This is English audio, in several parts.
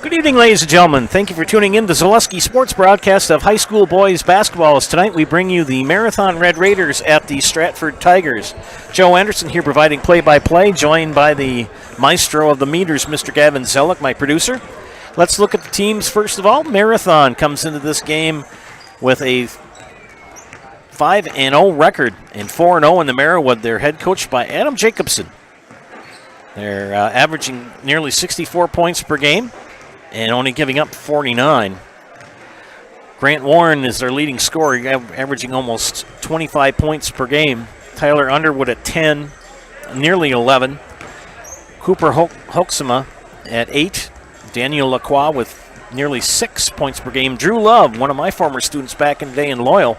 Good evening, ladies and gentlemen. Thank you for tuning in to Zaleski Sports broadcast of high school boys basketball. As tonight we bring you the Marathon Red Raiders at the Stratford Tigers. Joe Anderson here providing play-by-play, joined by the maestro of the meters, Mr. Gavin Zellick, my producer. Let's look at the teams first of all. Marathon comes into this game with a 5-0 record and 4-0 in the Merriwood. They're head coached by Adam Jacobson. They're averaging nearly 64 points per game and only giving up 49. Grant Warren is their leading scorer, averaging almost 25 points per game. Tyler Underwood at 10, nearly 11. Cooper Hoeksema at 8. Daniel Lacroix with nearly 6 points per game. Drew Love, one of my former students back in the day in Loyal,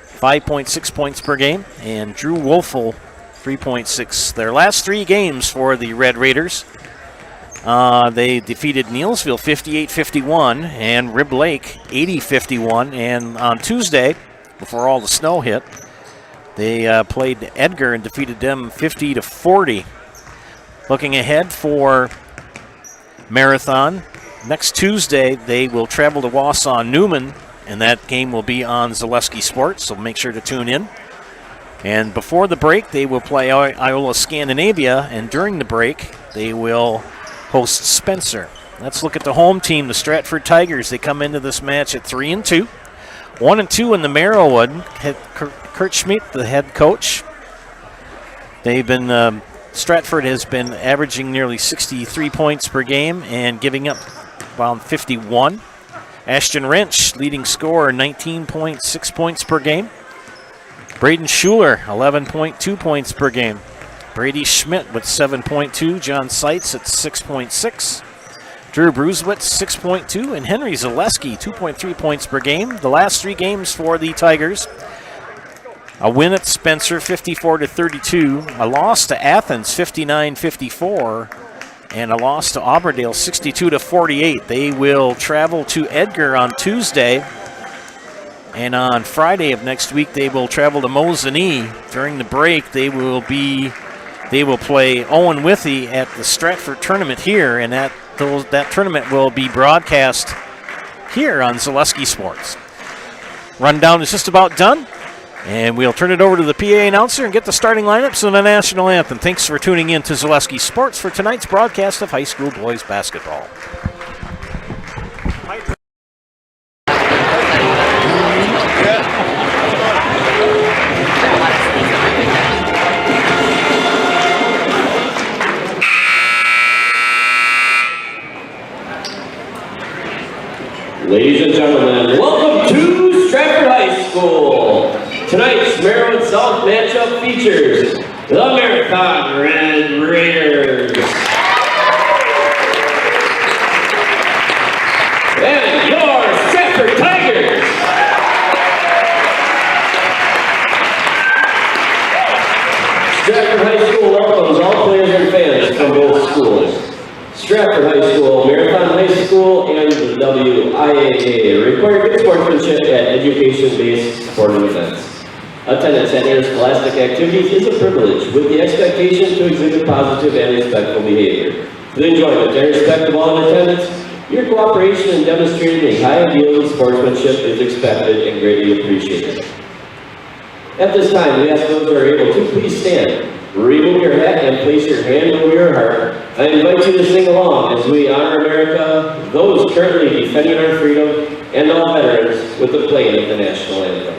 5.6 points per game. And Drew Wolfel, 3.6. Their last 3 games for the Red Raiders, they defeated Neelsville 58-51 and Rib Lake 80-51. And on Tuesday, before all the snow hit, they played Edgar and defeated them 50-40. Looking ahead for Marathon, next Tuesday they will travel to Wausau Newman, and that game will be on Zaleski Sports, so make sure to tune in. And before the break, they will play Iola Scandinavia, and during the break, they will host Spencer. Let's look at the home team, the Stratford Tigers. They come into this match at 3-2. 1-2 in the Merriwood. Kurt Schmidt, the head coach. They've been Stratford has been averaging nearly 63 points per game and giving up around 51. Ashton Wrench, leading scorer, 19.6 points per game. Braden Schuler, 11.2 points per game. Brady Schmidt with 7.2. John Seitz at 6.6. Drew Brusewitz, 6.2. And Henry Zaleski, 2.3 points per game. The last 3 games for the Tigers: a win at Spencer, 54-32. A loss to Athens, 59-54. And a loss to Auburndale, 62-48. They will travel to Edgar on Tuesday. And on Friday of next week, they will travel to Mosinee. During the break, they will play Owen Withy at the Stratford tournament here, and that tournament will be broadcast here on Zaleski Sports. Rundown is just about done, and we'll turn it over to the PA announcer and get the starting lineups and the national anthem. Thanks for tuning in to Zaleski Sports for tonight's broadcast of high school boys basketball. Ladies and gentlemen, welcome to Stratford High School. Tonight's Merriwood South matchup features the Marathon Red Raiders and your Stratford Tigers. Stratford High School welcomes all players and fans from both schools. Stratford High School, Marathon High School, and the WIAA require good sportsmanship at education-based sporting events. Attendance at interscholastic activities is a privilege, with the expectation to exhibit positive and respectful behavior. For the enjoyment and respect of all in attendance, your cooperation in demonstrating a high ideal of sportsmanship is expected and greatly appreciated. At this time, we ask those who are able to please stand. Remove your hat and place your hand over your heart. I invite you to sing along as we honor America, those currently defending our freedom, and all veterans with the playing of the national anthem.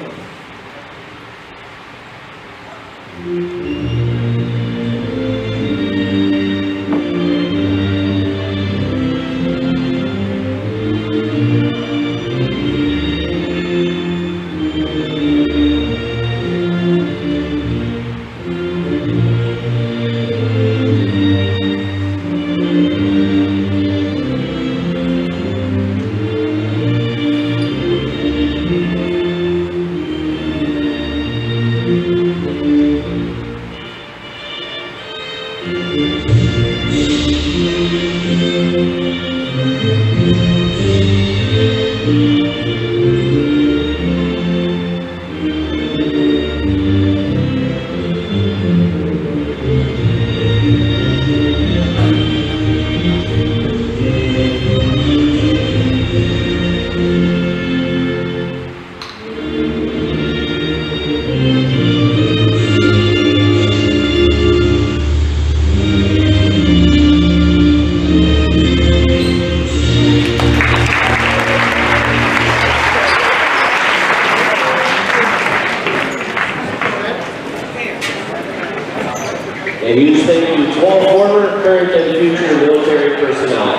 Huge thank you to all former, current, and future military personnel.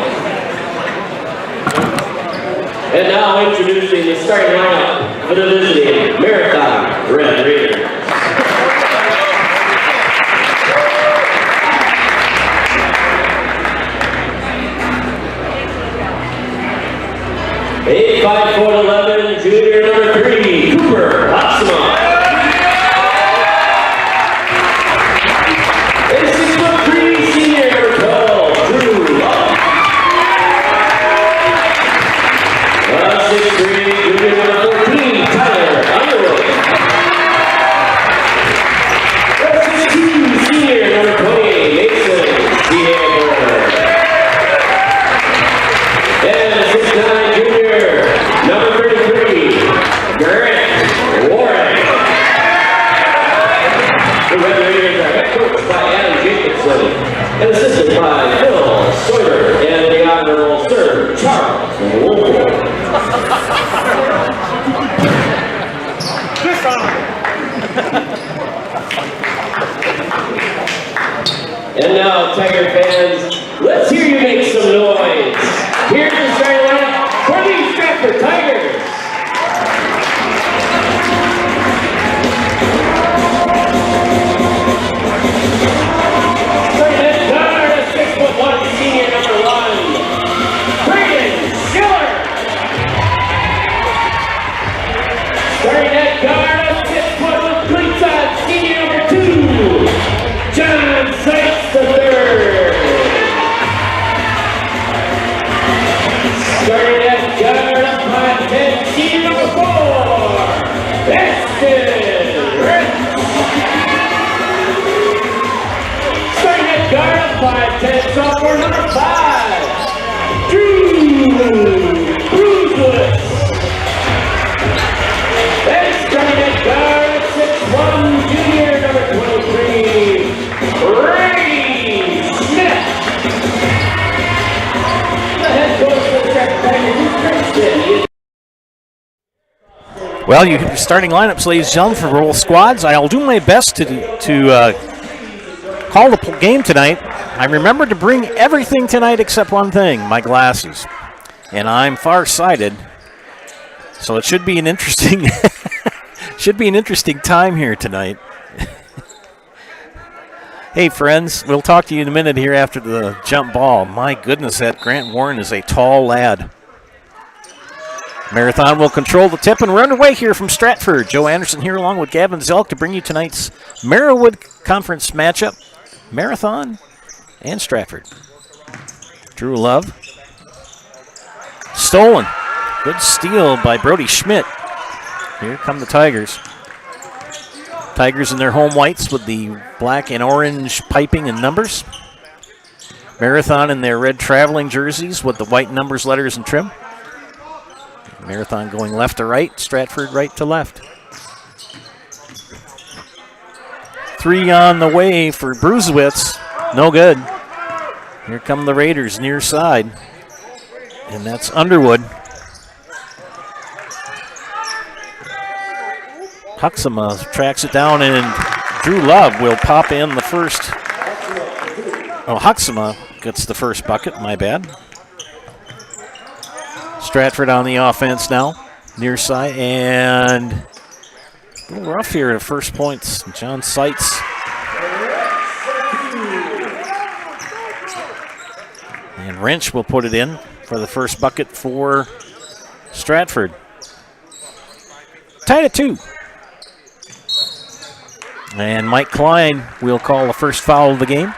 And now introducing the starting lineup for the visiting Marathon Red Raiders. A 5'11" junior number 3, Cooper Hotsma. A 6'3" senior number 12, Drew Love. A 6'3" junior number 14, Tyler Underwood. A 6'2" senior number 20, Mason Seaver. And a 6'9" junior number 33, Garrett Warren. The Red Raiders are head coached by Adam Jacobson and assisted by Phil Sawyer and the Honorable Sir Charles Wolf. And now, Tiger fans, let's hear you make some noise. Here's the starting lineup for the Stratford Tigers. Starting at guard, 6'1" senior number 1, Brayden Schiller. Starting at guard, 6'1" cleats on senior number 2, John Sykes III. Starting at guard, up by 10, senior number 4, Eston Rich. Starting at guard, up by 10, sophomore number 5, Drew Bruce. And starting at guard, 6'1", junior number 23, Ray Smith. The head coach of the Stratford Tigers is Well, you have your starting lineups, ladies and gentlemen, for both squads. I'll do my best to call the game tonight. I remembered to bring everything tonight except one thing, my glasses. And I'm farsighted, so it should be an interesting time here tonight. Hey, friends, we'll talk to you in a minute here after the jump ball. My goodness, that Grant Warren is a tall lad. Marathon will control the tip, and we're underway here from Stratford. Joe Anderson here along with Gavin Zelk to bring you tonight's Merriwood Conference matchup, Marathon and Stratford. Drew Love. Stolen. Good steal by Brody Schmidt. Here come the Tigers. Tigers in their home whites with the black and orange piping and numbers. Marathon in their red traveling jerseys with the white numbers, letters, and trim. Marathon going left to right, Stratford right to left. 3 on the way for Brusewitz. No good. Here come the Raiders near side. And that's Underwood. Huxama tracks it down, and Drew Love will pop in the first. Oh, Huxama gets the first bucket, my bad. Stratford on the offense now, near side, and a little rough here at first points. John Seitz. And Wrench will put it in for the first bucket for Stratford. Tied at 2. And Mike Klein will call the first foul of the game.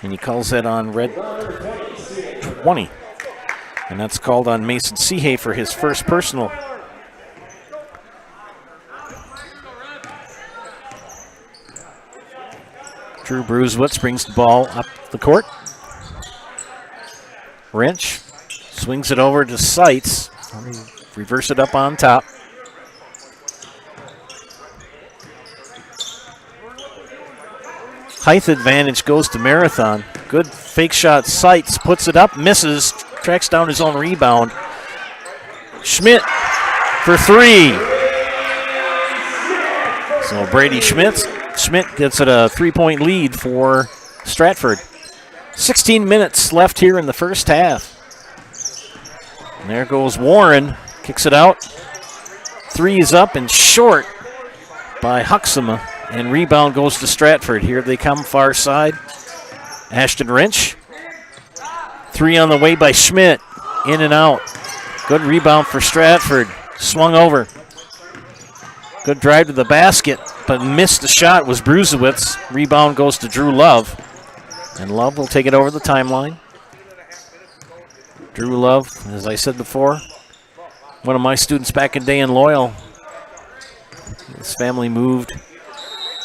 And he calls that on red 20. And that's called on Mason Sehay for his first personal. Drew Brusewitz brings the ball up the court. Wrench swings it over to Seitz. Reverse it up on top. Height advantage goes to Marathon. Good fake shot. Seitz puts it up, misses, tracks down his own rebound. Schmidt for 3. So Brady Schmidt Schmidt gets it a 3-point lead for Stratford. 16 minutes left here in the first half. And there goes Warren, kicks it out. 3 is up and short by Huxama, and rebound goes to Stratford. Here they come far side. Ashton Wrench. 3 on the way by Schmidt, in and out. Good rebound for Stratford, swung over. Good drive to the basket, but missed the shot was Brusewitz. Rebound goes to Drew Love, and Love will take it over the timeline. Drew Love, as I said before, one of my students back in day in Loyal. His family moved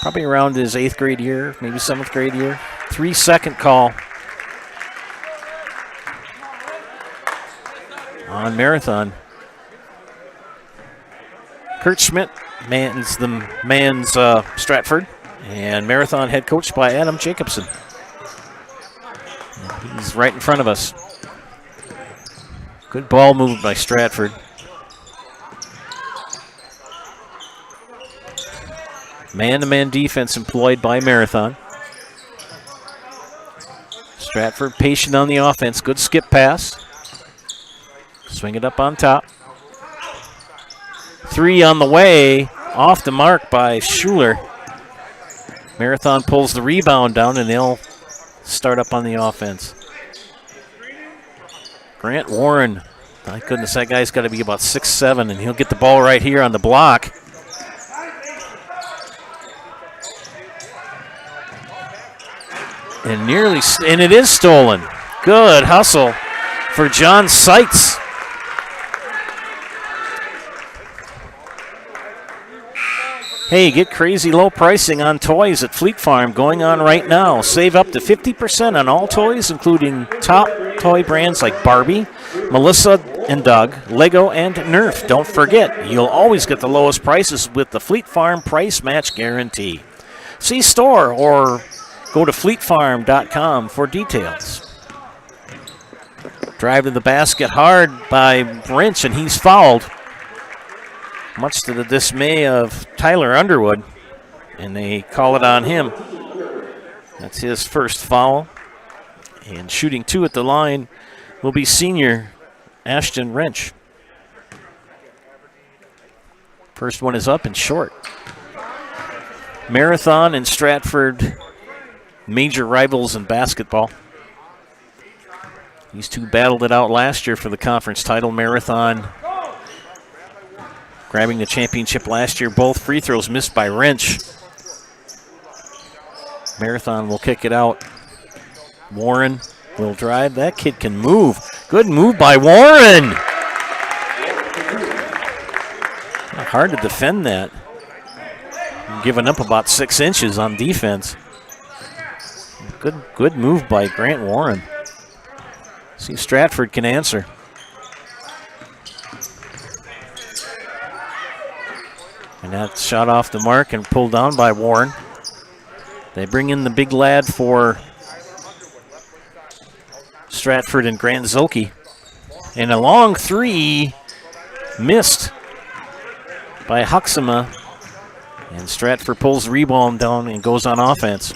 probably around his 8th grade year, maybe 7th grade year. 3-second call on Marathon. Kurt Schmidt mans Stratford, and Marathon head coached by Adam Jacobson. And he's right in front of us. Good ball moved by Stratford. Man-to-man defense employed by Marathon. Stratford patient on the offense. Good skip pass. Swing it up on top. 3 on the way. Off the mark by Schuler. Marathon pulls the rebound down, and they'll start up on the offense. Grant Warren. My goodness, that guy's got to be about 6'7", and he'll get the ball right here on the block. And it is stolen. Good hustle for John Seitz. Hey, get crazy low pricing on toys at Fleet Farm going on right now. Save up to 50% on all toys, including top toy brands like Barbie, Melissa and Doug, Lego, and Nerf. Don't forget, you'll always get the lowest prices with the Fleet Farm Price Match Guarantee. See store or go to fleetfarm.com for details. Drive to the basket hard by Wrench, and he's fouled. Much to the dismay of Tyler Underwood, and they call it on him. That's his first foul. And shooting 2 at the line will be senior Ashton Wrench. First one is up and short. Marathon and Stratford, major rivals in basketball. These two battled it out last year for the conference title. Marathon grabbing the championship last year. Both free throws missed by Wrench. Marathon will kick it out. Warren will drive. That kid can move. Good move by Warren. Hard to defend that. Giving up about 6 inches on defense. Good move by Grant Warren. See if Stratford can answer. And that shot off the mark and pulled down by Warren. They bring in the big lad for Stratford and Grant Zilke. And a long 3 missed by Huxama. And Stratford pulls the rebound down and goes on offense.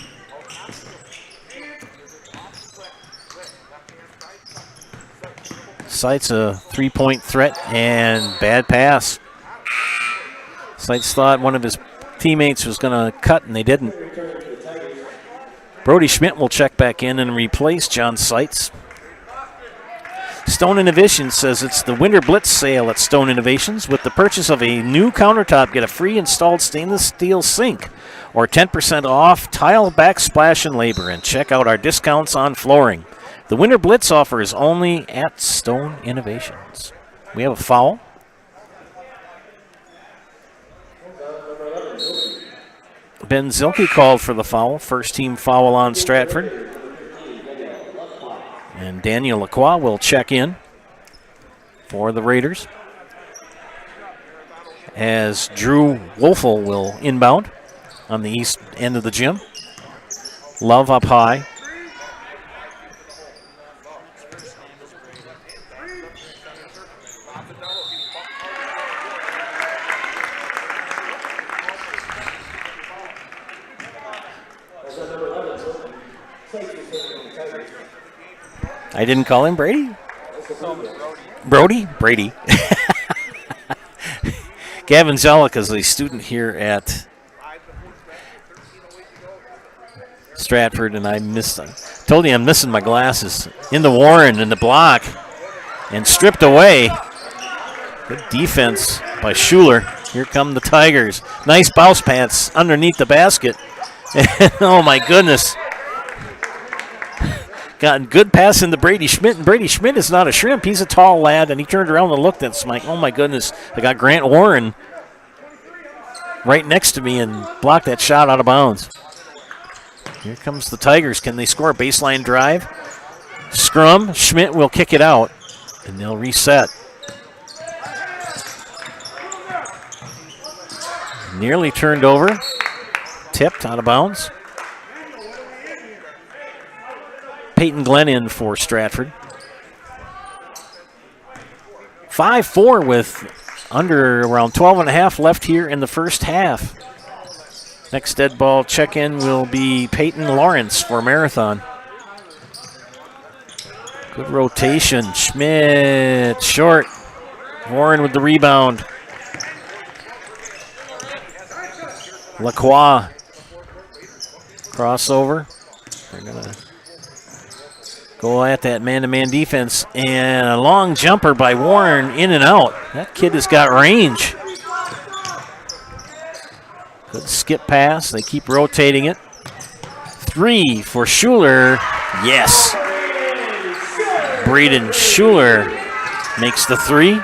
Seitz a 3-point threat and bad pass. Seitz thought one of his teammates was going to cut, and they didn't. Brody Schmidt will check back in and replace John Seitz. Stone Innovations says it's the Winter Blitz sale at Stone Innovations. With the purchase of a new countertop, get a free installed stainless steel sink or 10% off tile backsplash and labor. And check out our discounts on flooring. The Winter Blitz offer is only at Stone Innovations. We have a foul. Ben Zilke called for the foul. First team foul on Stratford. And Daniel Lacroix will check in for the Raiders, as Drew Wolfel will inbound on the east end of the gym. Love up high. I didn't call him Brady? Brody? Brady. Gavin Zellick is a student here at Stratford, and I told you I'm missing my glasses. In the Warren, in the block, and stripped away. Good defense by Schuler. Here come the Tigers. Nice bounce pass underneath the basket. Oh, my goodness. Got a good pass into Brady Schmidt, and Brady Schmidt is not a shrimp. He's a tall lad, and he turned around and looked at Smike. Oh, my goodness. I got Grant Warren right next to me and blocked that shot out of bounds. Here comes the Tigers. Can they score a baseline drive? Scrum. Schmidt will kick it out, and they'll reset. Nearly turned over. Tipped out of bounds. Peyton Glenn in for Stratford. 5-4 with under around 12 and a half left here in the first half. Next dead ball check-in will be Peyton Lawrence for Marathon. Good rotation. Schmidt short. Warren with the rebound. Lacroix. Crossover. They're going to go at that man-to-man defense. And a long jumper by Warren, in and out. That kid has got range. Good skip pass. They keep rotating it. 3 for Schuler. Yes. Braden Schuler makes the 3.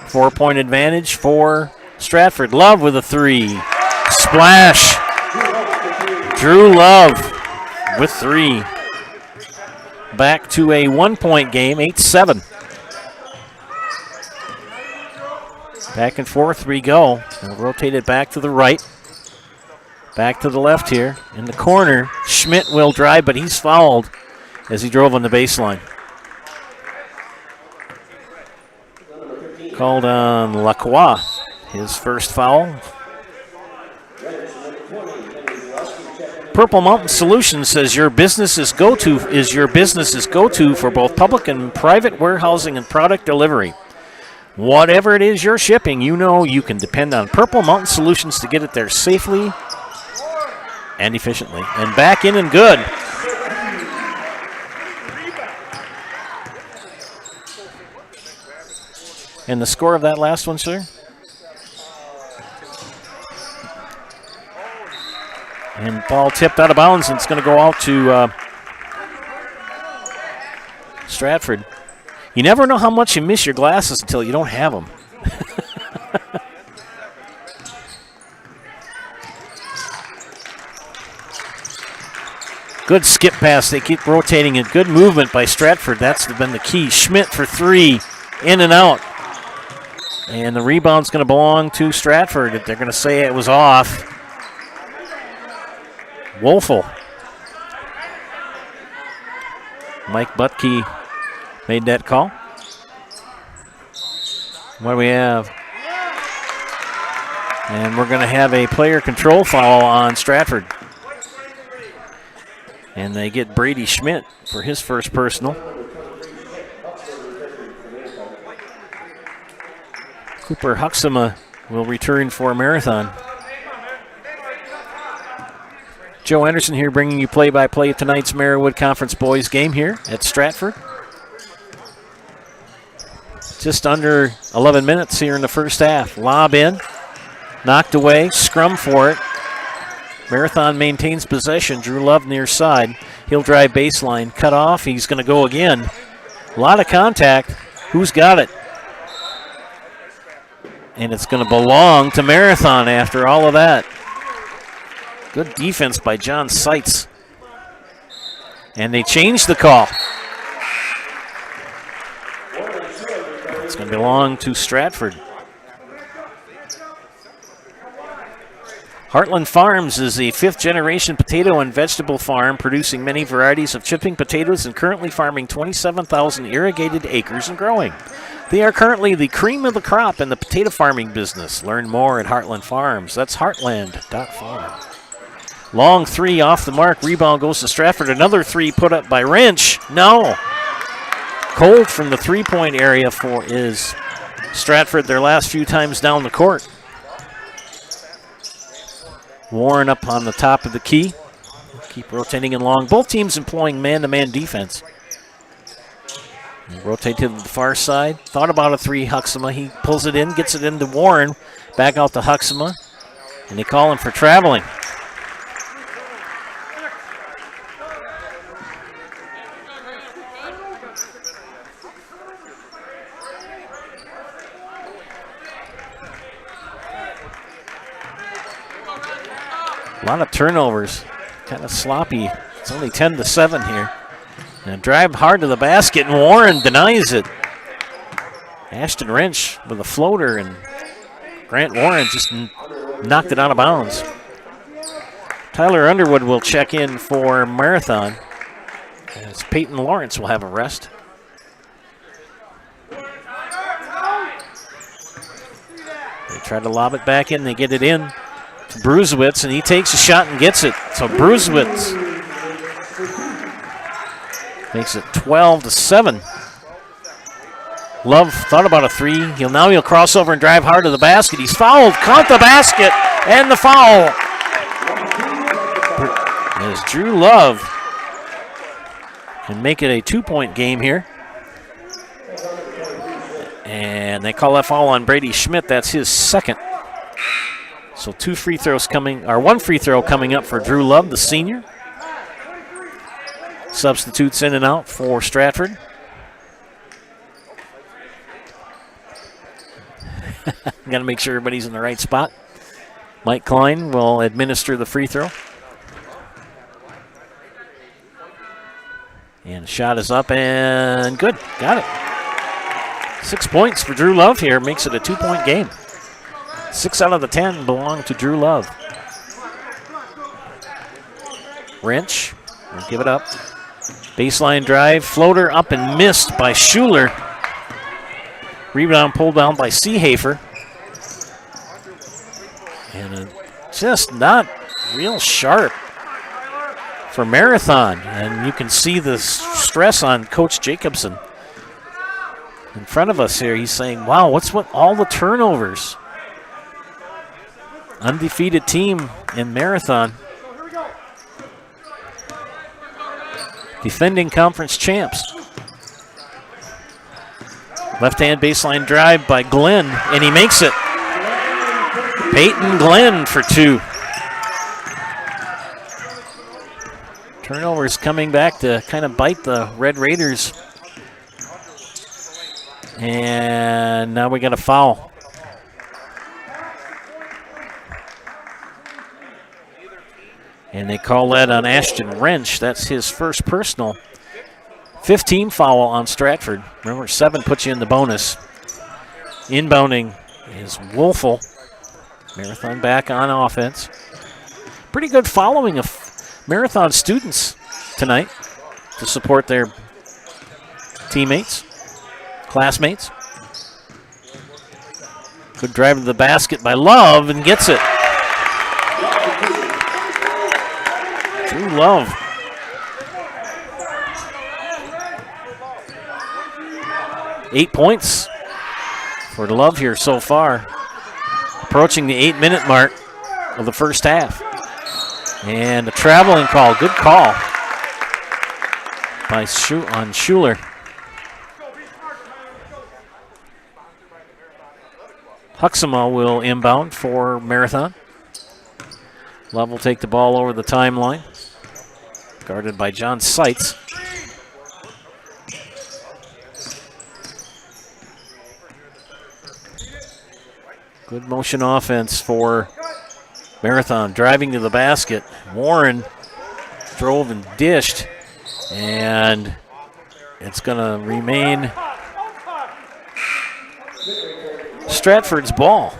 4-point advantage for Stratford. Love with a 3. Splash. Drew Love with 3. Back to a 1-point game, 8-7. Back and forth we go. They'll rotate it back to the right. Back to the left here. In the corner, Schmidt will drive, but he's fouled as he drove on the baseline. Called on Lacroix, his first foul. Purple Mountain Solutions says your business is go-to for both public and private warehousing and product delivery. Whatever it is you're shipping, you know you can depend on Purple Mountain Solutions to get it there safely and efficiently. And back in and good. And the score of that last one, sir? And ball tipped out of bounds, and it's going to go out to Stratford. You never know how much you miss your glasses until you don't have them. Good skip pass. They keep rotating it. Good movement by Stratford. That's been the key. Schmidt for 3. In and out. And the rebound's going to belong to Stratford. They're going to say it was off. Woeful. Mike Butke made that call. What do we have? And we're going to have a player control foul on Stratford. And they get Brady Schmidt for his first personal. Cooper Huxama will return for Marathon. Joe Anderson here bringing you play-by-play of tonight's Marywood Conference boys game here at Stratford. Just under 11 minutes here in the first half. Lob in, knocked away, scrum for it. Marathon maintains possession. Drew Love near side. He'll drive baseline, cut off. He's going to go again. A lot of contact. Who's got it? And it's going to belong to Marathon after all of that. Good defense by John Seitz. And they changed the call. It's going to belong to Stratford. Heartland Farms is a 5th-generation potato and vegetable farm producing many varieties of chipping potatoes and currently farming 27,000 irrigated acres and growing. They are currently the cream of the crop in the potato farming business. Learn more at Heartland Farms. That's heartland.farm. Long three off the mark. Rebound goes to Stratford. Another three put up by Wrench. No. Cold from the three-point area for is Stratford their last few times down the court. Warren up on the top of the key. Keep rotating along. Both teams employing man-to-man defense. Rotate to the far side. Thought about a three, Huxama. He pulls it in, gets it into Warren. Back out to Huxama. And they call him for traveling. A lot of turnovers. Kind of sloppy. It's only 10-7 here. And a drive hard to the basket, and Warren denies it. Ashton Wrench with a floater, and Grant Warren just knocked it out of bounds. Tyler Underwood will check in for Marathon, as Peyton Lawrence will have a rest. They try to lob it back in. They get it in to Brusewitz, and he takes a shot and gets it. So Brusewitz makes it 12-7. Love thought about a three. He'll cross over and drive hard to the basket. He's fouled. Count the basket and the foul. As Drew Love can make it a 2-point game here. And they call that foul on Brady Schmidt. That's his second. So one free throw coming up for Drew Love, the senior. Substitutes in and out for Stratford. Got to make sure everybody's in the right spot. Mike Klein will administer the free throw. And the shot is up and good. Got it. 6 points for Drew Love here. Makes it a 2-point game. 6 out of the 10 belong to Drew Love. Wrench will give it up. Baseline drive, floater up and missed by Schuler. Rebound pulled down by Seehafer. And just not real sharp for Marathon. And you can see the stress on Coach Jacobson. In front of us here, he's saying, wow, what's with all the turnovers? Undefeated team in Marathon. Defending conference champs. Left-hand baseline drive by Glenn, and he makes it. Peyton Glenn for 2. Turnovers coming back to kind of bite the Red Raiders. And now we got a foul. And they call that on Ashton Wrench. That's his first personal. 15 foul on Stratford. Remember, 7 puts you in the bonus. Inbounding is Wolfel. Marathon back on offense. Pretty good following of Marathon students tonight to support their teammates, classmates. Good drive to the basket by Love and gets it. Drew Love. Eight points for Love here so far. Approaching the 8-minute mark of the first half. And a traveling call. Good call by on Schuler. Huxama will inbound for Marathon. Love will take the ball over the timeline. Guarded by John Seitz. Good motion offense for Marathon. Driving to the basket. Warren drove and dished. And it's going to remain Stratford's ball.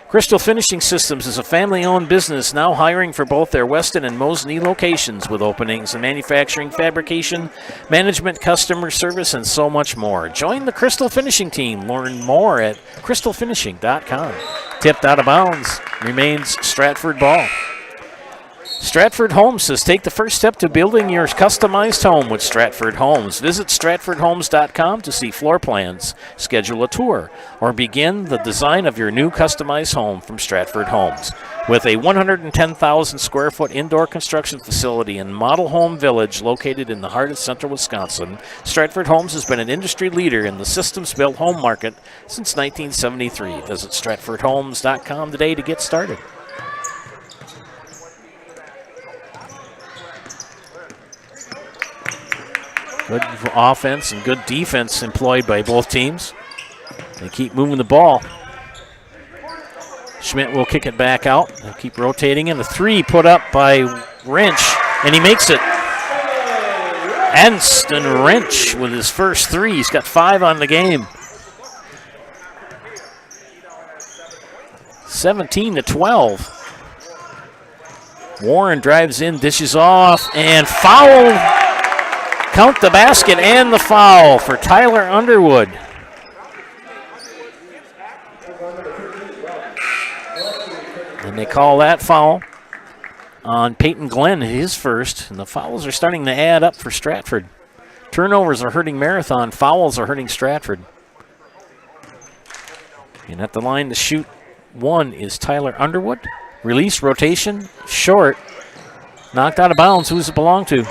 Crystal Finishing Systems is a family-owned business now hiring for both their Weston and Moseley locations with openings in manufacturing, fabrication, management, customer service, and so much more. Join the Crystal Finishing team. Learn more at crystalfinishing.com. Tipped out of bounds. Remains Stratford ball. Stratford Homes says take the first step to building your customized home with Stratford Homes. Visit stratfordhomes.com to see floor plans, schedule a tour, or begin the design of your new customized home from Stratford Homes. With a 110,000 square foot indoor construction facility and model home village located in the heart of central Wisconsin, Stratford Homes has been an industry leader in the systems-built home market since 1973. Visit stratfordhomes.com today to get started. Good offense and good defense employed by both teams. They keep moving the ball. Schmidt will kick it back out. They'll keep rotating in. The three put up by Wrench, and he makes it. Anston Wrench with his first three. He's got 5 on the game. 17-12. Warren drives in, dishes off, and foul. Count the basket and the foul for Tyler Underwood. And they call that foul on Peyton Glenn, his first. And the fouls are starting to add up for Stratford. Turnovers are hurting Marathon. Fouls are hurting Stratford. And at the line to shoot one is Tyler Underwood. Release, rotation, short. Knocked out of bounds. Who does it belong to?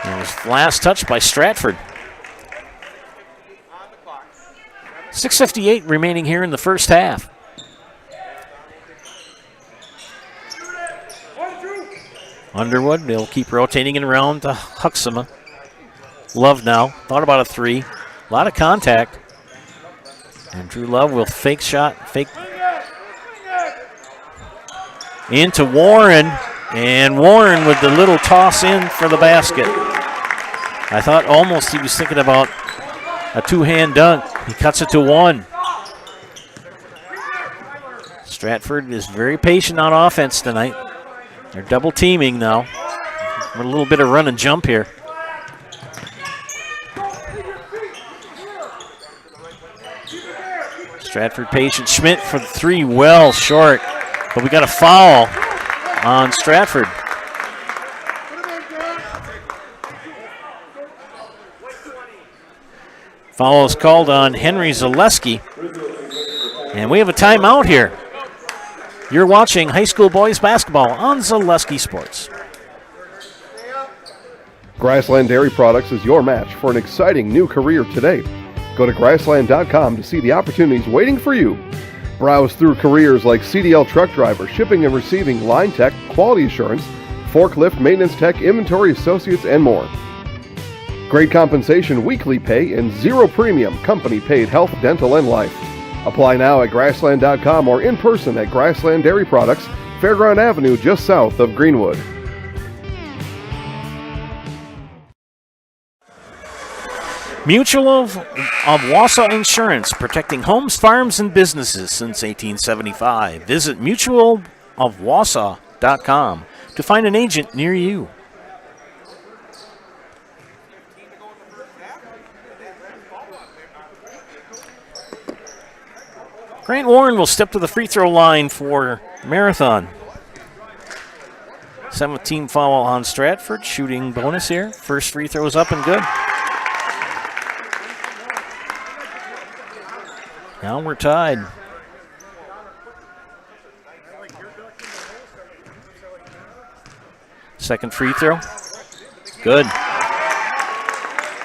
It was last touch by Stratford. 6:58 remaining here in the first half. Underwood, they'll keep rotating it around to Huxama. Love now, thought about a three. A lot of contact. And Drew Love will fake shot, fake into Warren. And Warren with the little toss in for the basket. I thought almost he was thinking about a two-hand dunk. He cuts it to one. Stratford is very patient on offense tonight. They're double teaming now. A little bit of run and jump here. Stratford patient. Schmidt for the three, well short. But we got a foul on Stratford. Foul is called on Henry Zaleski. And we have a timeout here. You're watching high school boys basketball on Zaleski Sports. Grassland Dairy Products is your match for an exciting new career today. Go to grassland.com to see the opportunities waiting for you. Browse through careers like CDL truck driver, shipping and receiving, line tech, quality assurance, forklift, maintenance tech, inventory associates, and more. Great compensation, weekly pay, and zero premium, company paid health, dental, and life. Apply now at grassland.com or in person at Grassland Dairy Products, Fairground Avenue, just south of Greenwood. Mutual of Wausau Insurance, protecting homes, farms, and businesses since 1875. Visit mutualofwausau.com to find an agent near you. Grant Warren will step to the free throw line for Marathon. 17 foul on Stratford, shooting bonus here. First free throw is up and good. Now we're tied. Second free throw. Good.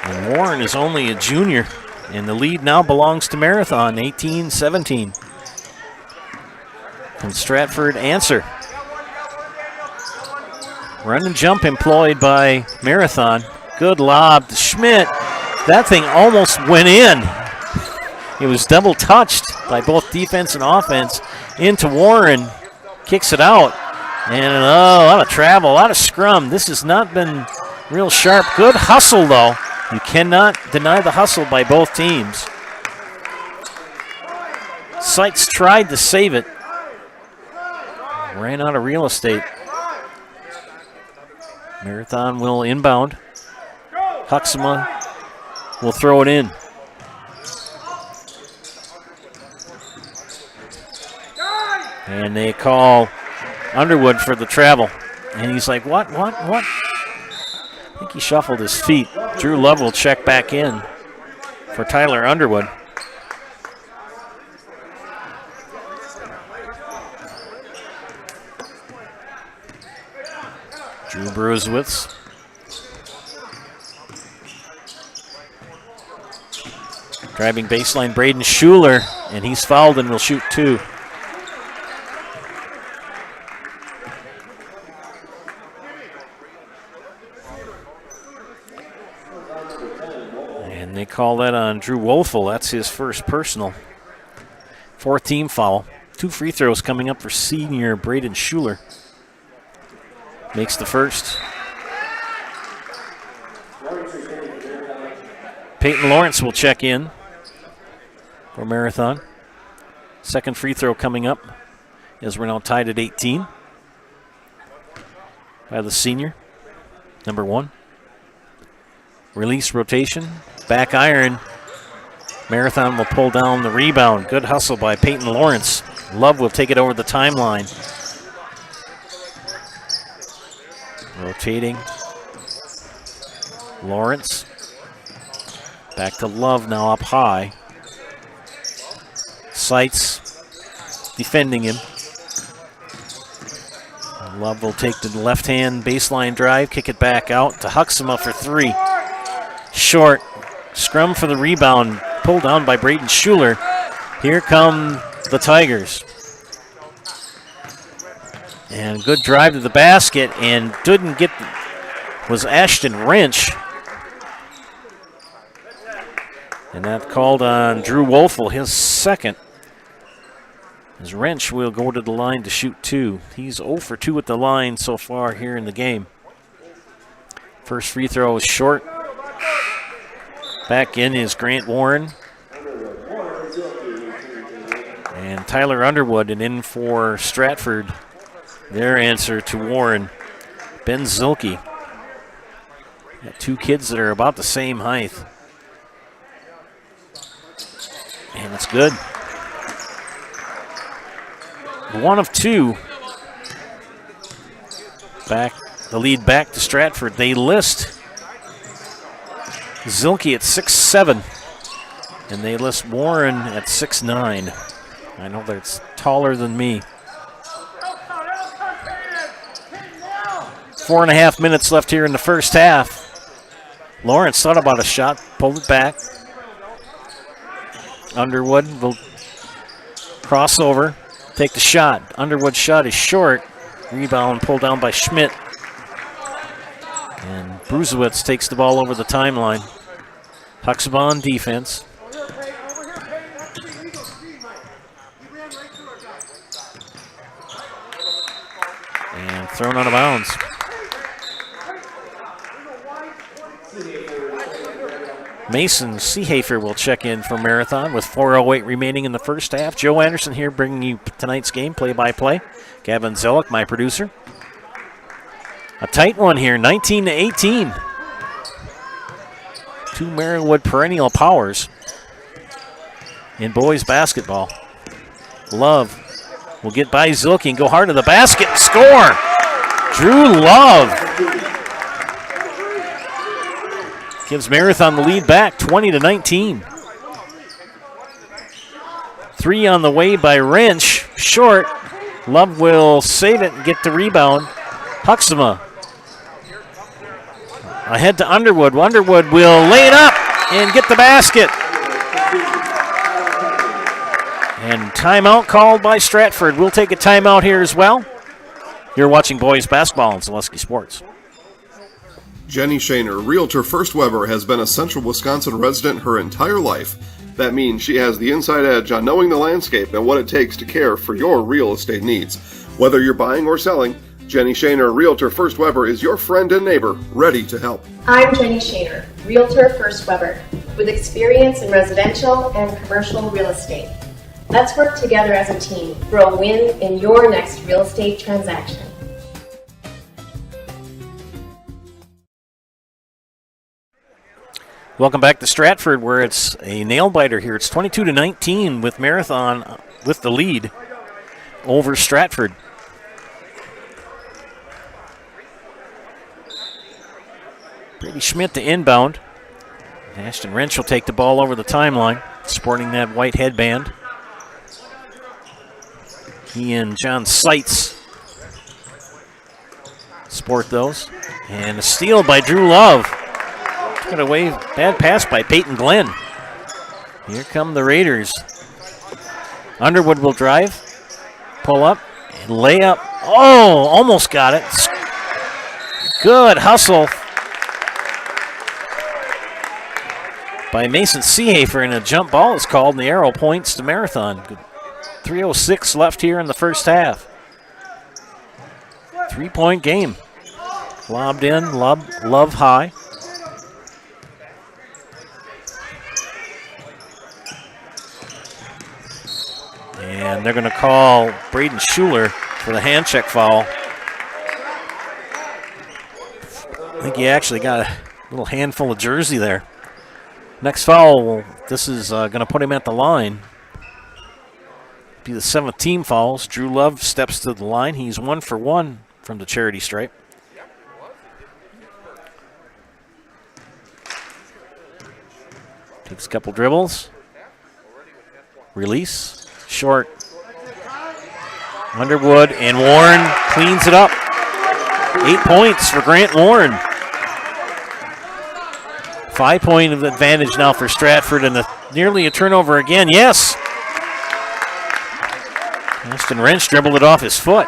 And Warren is only a junior, and the lead now belongs to Marathon, 18-17. Can Stratford answer? Run and jump employed by Marathon. Good lob to Schmidt. That thing almost went in. It was double touched by both defense and offense. Into Warren. Kicks it out. And a lot of travel, a lot of scrum. This has not been real sharp. Good hustle, though. You cannot deny the hustle by both teams. Sykes tried to save it. Ran out of real estate. Marathon will inbound. Huxama will throw it in. And they call Underwood for the travel. And he's like, what? I think he shuffled his feet. Drew Love will check back in for Tyler Underwood. Drew Bruisewitz. Driving baseline, Braden Schuler, and he's fouled and will shoot 2. And they call that on Drew Wolfel. That's his first personal. 4th team foul. 2 free throws coming up for senior Braden Schuler. Makes the first. Peyton Lawrence will check in for Marathon. 2nd free throw coming up as we're now tied at 18 by the senior, number 1. Release rotation, back iron. Marathon will pull down the rebound. Good hustle by Peyton Lawrence. Love will take it over the timeline. Rotating. Lawrence. Back to Love now up high. Sights defending him. Love will take the left-hand baseline drive, kick it back out to Huxema for 3. Short. Scrum for the rebound. Pulled down by Braden Schuler. Here come the Tigers. And good drive to the basket, and didn't get, was Ashton Wrench. And that called on Drew Wolfel, his 2nd. As Wrench will go to the line to shoot 2. He's 0 for 2 at the line so far here in the game. First free throw is short. Back in is Grant Warren. And Tyler Underwood, and in for Stratford. Their answer to Warren, Ben Zilke. Got 2 kids that are about the same height. And it's good. 1 of 2. Back the lead back to Stratford. They list Zilke at 6'7", and they list Warren at 6'9". I know that's taller than me. 4.5 minutes left here in the first half. Lawrence thought about a shot, pulled it back. Underwood will cross over, take the shot. Underwood's shot is short. Rebound pulled down by Schmidt. And Bruisewitz takes the ball over the timeline. Huxaba on defense. And thrown out of bounds. Mason Seehafer will check in for Marathon with 4:08 remaining in the first half. Joe Anderson here bringing you tonight's game play-by-play. Gavin Zellick, my producer. A tight one here, 19-18. 2 Marywood perennial powers in boys basketball. Love will get by Zilke and go hard to the basket and score. Drew Love gives Marathon the lead back, 20-19. 3 on the way by Wrench, short. Love will save it and get the rebound. Huxema ahead to Underwood. Underwood will lay it up and get the basket. And timeout called by Stratford. We'll take a timeout here as well. You're watching boys basketball on Zaleski Sports. Jenny Shaner, Realtor First Weber, has been a Central Wisconsin resident her entire life. That means she has the inside edge on knowing the landscape and what it takes to care for your real estate needs. Whether you're buying or selling, Jenny Shaner, Realtor First Weber, is your friend and neighbor, ready to help. I'm Jenny Shaner, Realtor First Weber, with experience in residential and commercial real estate. Let's work together as a team for a win in your next real estate transaction. Welcome back to Stratford, where it's a nail-biter here. It's 22-19 with Marathon with the lead. over Stratford. Brady Schmidt to inbound. Ashton Wrench will take the ball over the timeline, sporting that white headband. He and John Seitz sport those. And a steal by Drew Love. Took it away, bad pass by Peyton Glenn. Here come the Raiders. Underwood will drive, pull up, and lay up. Oh, almost got it. Good hustle by Mason Seehafer, and a jump ball is called, and the arrow points to Marathon. 3:06 left here in the first half. 3-point game. Lobbed in, Love high. And they're going to call Braden Schuler for the hand check foul. I think he actually got a little handful of jersey there. Next foul, this is going to put him at the line. Be the 7th team fouls. Drew Love steps to the line. He's 1 for 1 from the charity stripe. Takes a couple dribbles. Release. Short. Underwood and Warren cleans it up. 8 points for Grant Warren. 5-point advantage now for Stratford, and nearly a turnover again. Yes. Ashton Wrench dribbled it off his foot.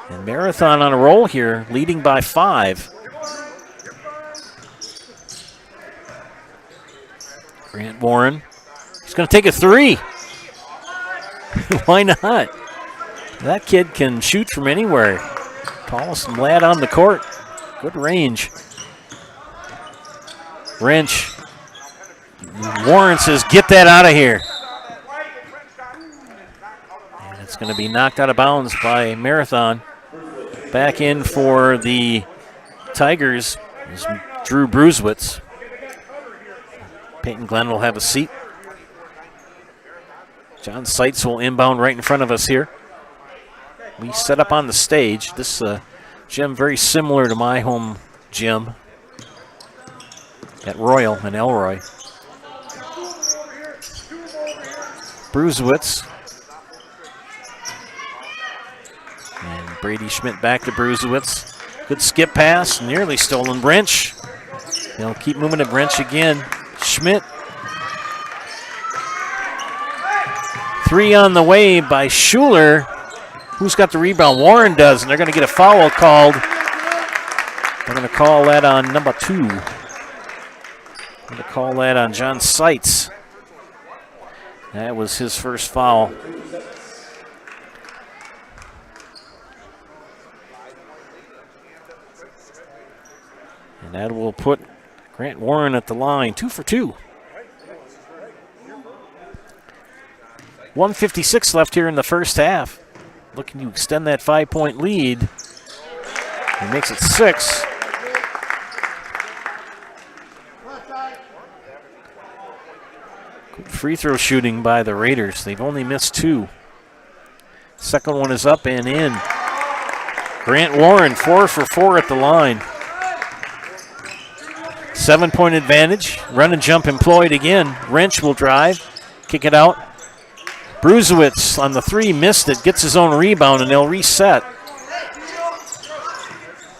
And Marathon on a roll here, leading by 5. Grant Warren. He's going to take a 3. Why not? That kid can shoot from anywhere. Tallest lad on the court. Good range. Wrench. Warren says, get that out of here. And it's going to be knocked out of bounds by Marathon. Back in for the Tigers is Drew Brusewitz. Peyton Glenn will have a seat. John Seitz will inbound right in front of us here. We set up on the stage. This gym very similar to my home gym at Royal in Elroy. Brusewitz. And Brady Schmidt back to Brusewitz. Good skip pass, nearly stolen. Wrench. They'll keep moving to Wrench again. Schmidt. 3 on the way by Schuler. Who's got the rebound? Warren does, and they're going to get a foul called. They're going to call that on number 2. They're going to call that on John Seitz. That was his first foul. And that will put Grant Warren at the line, 2 for 2. 1:56 left here in the first half. Looking to extend that 5-point lead. He makes it 6. Good free throw shooting by the Raiders. They've only missed 2. Second one is up and in. Grant Warren, 4 for 4 at the line. 7-point advantage. Run and jump employed again. Wrench will drive. Kick it out. Brusewitz on the 3, missed it, gets his own rebound, and they'll reset.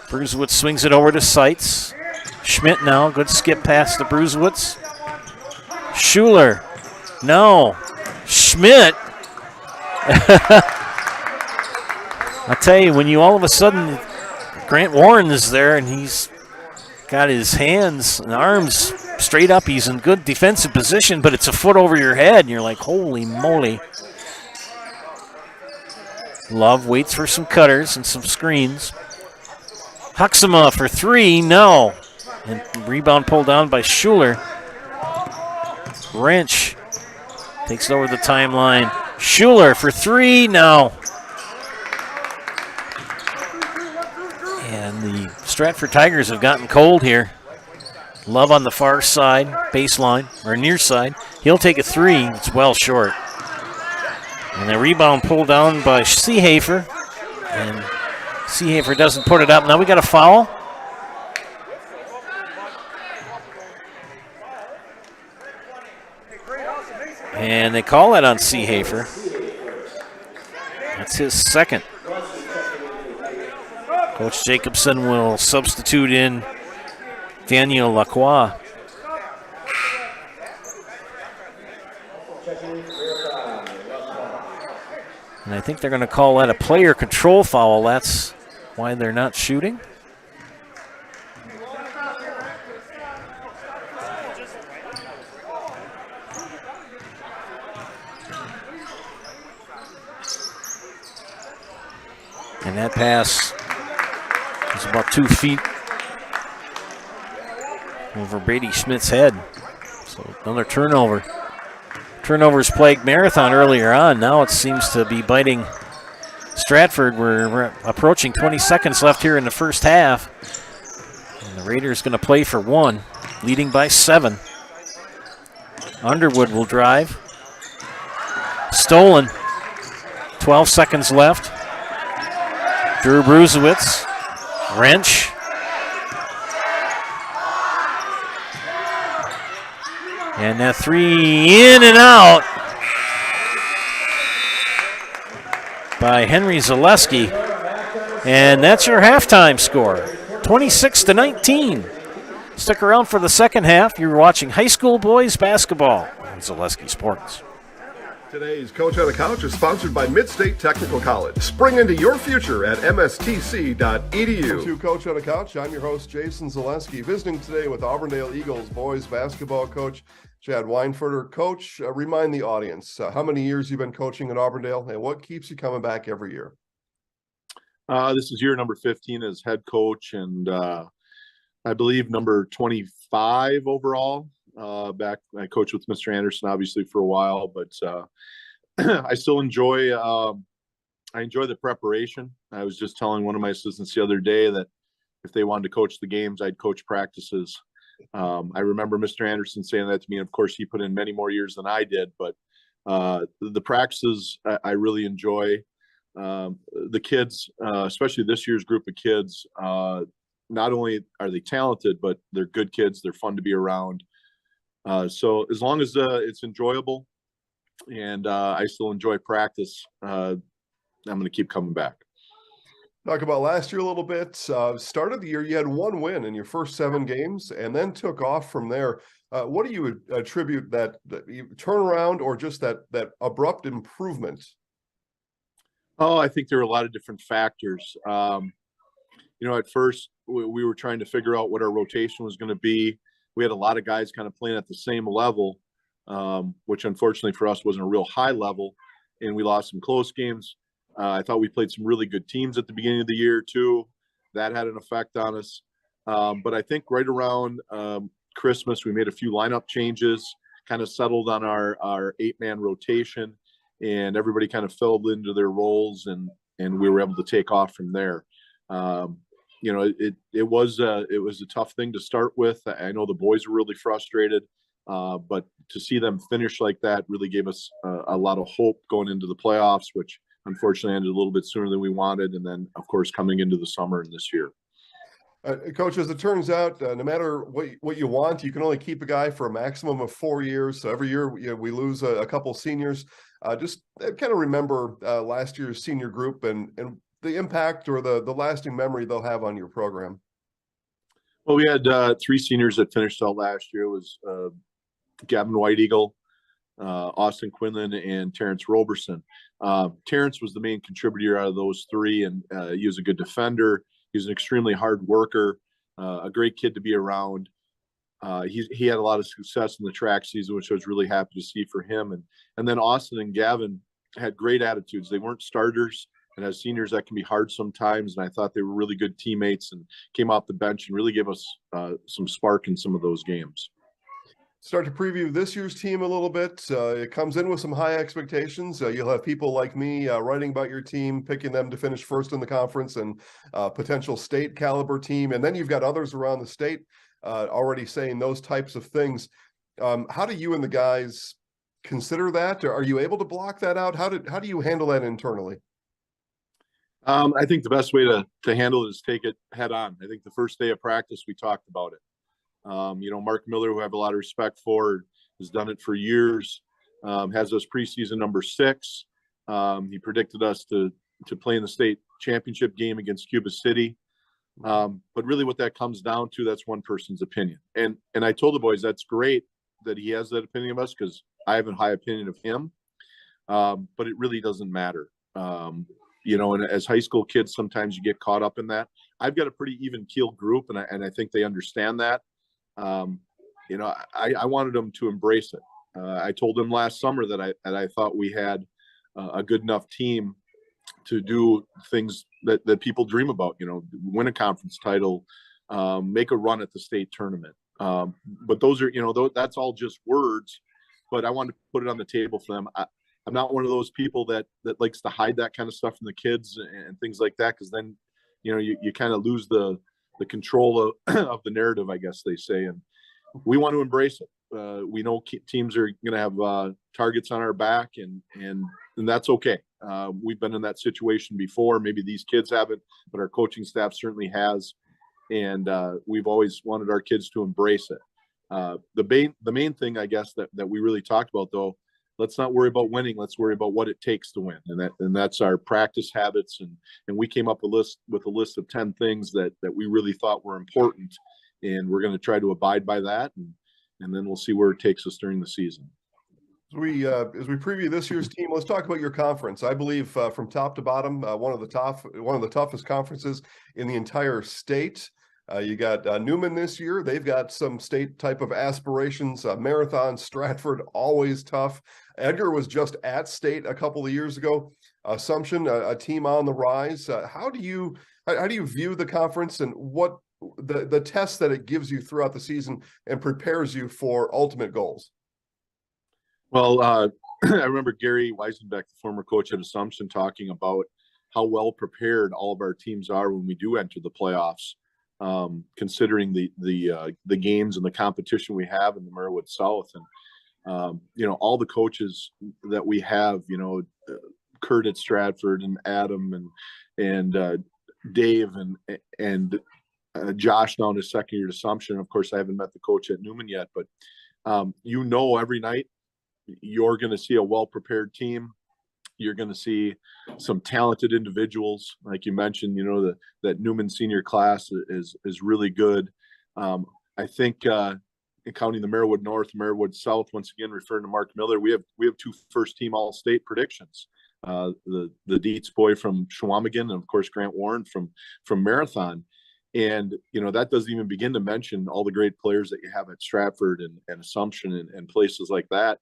Brusewitz swings it over to Seitz. Schmidt now, good skip pass to Brusewitz. Schuler, no. Schmidt. I tell you, when you all of a sudden, Grant Warren is there, and he's got his hands and arms straight up. He's in good defensive position, but it's a foot over your head, and you're like, holy moly. Love waits for some cutters and some screens. Huxema for 3, no. And rebound pulled down by Schuler. Wrench takes it over the timeline. Schuler for 3, no. And the Stratford Tigers have gotten cold here. Love on the far side, baseline, or near side. He'll take a 3. It's well short. And the rebound pulled down by Seehafer. And Seehafer doesn't put it up. Now we got a foul. And they call that on Seehafer. That's his second. Coach Jacobson will substitute in Daniel Lacroix. And I think they're going to call that a player control foul. That's why they're not shooting. And that pass is about 2 feet over Brady Schmidt's head. So another turnover. Turnovers plagued Marathon earlier on. Now it seems to be biting Stratford. We're approaching 20 seconds left here in the first half. And the Raiders going to play for 1, leading by 7. Underwood will drive. Stolen. 12 seconds left. Drew Bruzewitz. Wrench. And that 3 in and out by Henry Zaleski. And that's your halftime score, 26-19. Stick around for the second half. You're watching high school boys basketball on Zaleski Sports. Today's Coach on the Couch is sponsored by Mid-State Technical College. Spring into your future at mstc.edu. To Coach on the Couch, I'm your host, Jason Zaleski, visiting today with Auburndale Eagles boys basketball coach Chad Weinfurter. Coach, remind the audience, how many years you've been coaching at Auburndale and what keeps you coming back every year? This is year number 15 as head coach, and I believe number 25 overall. Back, I coached with Mr. Anderson obviously for a while, but I still enjoy. I enjoy the preparation. I was just telling one of my assistants the other day that if they wanted to coach the games, I'd coach practices. I remember Mr. Anderson saying that to me, and of course he put in many more years than I did. But the practices I really enjoy. The kids, especially this year's group of kids, not only are they talented, but they're good kids. They're fun to be around. So as long as it's enjoyable and I still enjoy practice, I'm going to keep coming back. Talk about last year a little bit. Start of the year, you had 1 win in your first 7 games and then took off from there. What do you attribute that turnaround or just that abrupt improvement? Oh, I think there are a lot of different factors. At first we were trying to figure out what our rotation was going to be. We had a lot of guys kind of playing at the same level, which unfortunately for us wasn't a real high level, and we lost some close games. I thought we played some really good teams at the beginning of the year too. That had an effect on us. But I think right around Christmas, we made a few lineup changes, kind of settled on our 8-man rotation, and everybody kind of fell into their roles, and we were able to take off from there. It was a tough thing to start with. I know the boys were really frustrated, but to see them finish like that really gave us a lot of hope going into the playoffs, which unfortunately ended a little bit sooner than we wanted. And then, of course, coming into the summer and this year. Coach, as it turns out, no matter what you want, you can only keep a guy for a maximum of 4 years. So every year we lose a couple seniors. Just kind of remember last year's senior group and the impact or the lasting memory they'll have on your program. Well, we had 3 seniors that finished out last year. It was Gavin White Eagle, Austin Quinlan, and Terrence Roberson. Terrence was the main contributor out of those 3, and he was a good defender. He was an extremely hard worker, a great kid to be around. He had a lot of success in the track season, which I was really happy to see for him. And then Austin and Gavin had great attitudes. They weren't starters, and as seniors, that can be hard sometimes. And I thought they were really good teammates and came off the bench and really gave us some spark in some of those games. Start to preview this year's team a little bit. It comes in with some high expectations. You'll have people like me writing about your team, picking them to finish first in the conference and potential state caliber team. And then you've got others around the state already saying those types of things. How do you and the guys consider that? Or are you able to block that out? How do you handle that internally? I think the best way to handle it is take it head on. I think the first day of practice, we talked about it. Mark Miller, who I have a lot of respect for, has done it for years, has us preseason number 6. He predicted us to play in the state championship game against Cuba City. But really what that comes down to, that's one person's opinion. And I told the boys, that's great that he has that opinion of us, because I have a high opinion of him. But it really doesn't matter. And as high school kids, sometimes you get caught up in that. I've got a pretty even keel group, and I think they understand that. I wanted them to embrace it. I told them last summer that I thought we had a good enough team to do things that people dream about, win a conference title, make a run at the state tournament. But those are, that's all just words, but I wanted to put it on the table for them. I'm not one of those people that likes to hide that kind of stuff from the kids and things like that, because then, you kind of lose the control of the narrative, I guess they say. And we want to embrace it. We know teams are going to have targets on our back, and that's okay. We've been in that situation before. Maybe these kids haven't, but our coaching staff certainly has. And we've always wanted our kids to embrace it. The main thing, I guess, that we really talked about, though, let's not worry about winning. Let's worry about what it takes to win. And that's our practice habits. And we came up with a list of 10 things that we really thought were important. And we're going to try to abide by that. And then we'll see where it takes us during the season. As we preview this year's team, let's talk about your conference. I believe from top to bottom, one of the toughest conferences in the entire state. You got Newman this year. They've got some state type of aspirations. Marathon, Stratford, always tough. Edgar was just at state a couple of years ago. Assumption, a team on the rise. How do you view the conference, and what the tests that it gives you throughout the season and prepares you for ultimate goals? Well, I remember Gary Weisenbeck, the former coach at Assumption, talking about how well prepared all of our teams are when we do enter the playoffs, considering the games and the competition we have in the Merwood South. And all the coaches that we have, Kurt at Stratford, and Adam and Dave and Josh now in his second year at Assumption. Of course, I haven't met the coach at Newman yet, but every night you're going to see a well-prepared team. You're going to see some talented individuals, like you mentioned. That Newman senior class is really good. I think in counting the Merwood North, Merwood South, once again referring to Mark Miller, we have 2 first-team All-State predictions. The Dietz boy from Chequamegon, and of course Grant Warren from Marathon. And that doesn't even begin to mention all the great players that you have at Stratford and Assumption and places like that.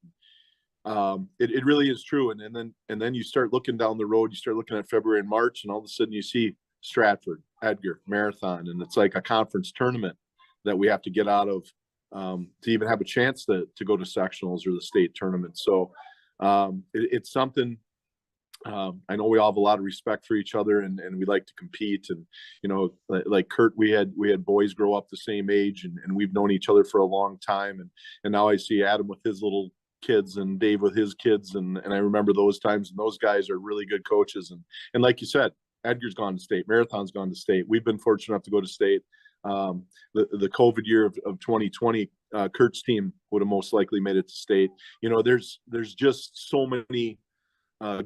It really is true. And then you start looking down the road, you start looking at February and March, and all of a sudden you see Stratford, Edgar, Marathon, and it's like a conference tournament that we have to get out of to even have a chance to go to sectionals or the state tournament. So it's something. I know we all have a lot of respect for each other, and we like to compete. And like Kurt, we had boys grow up the same age, and we've known each other for a long time. And now I see Adam with his little kids and Dave with his kids, and I remember those times, and those guys are really good coaches. And like you said, Edgar's gone to state, Marathon's gone to state. We've been fortunate enough to go to state. The COVID year of 2020, Kurt's team would have most likely made it to state. There's just so many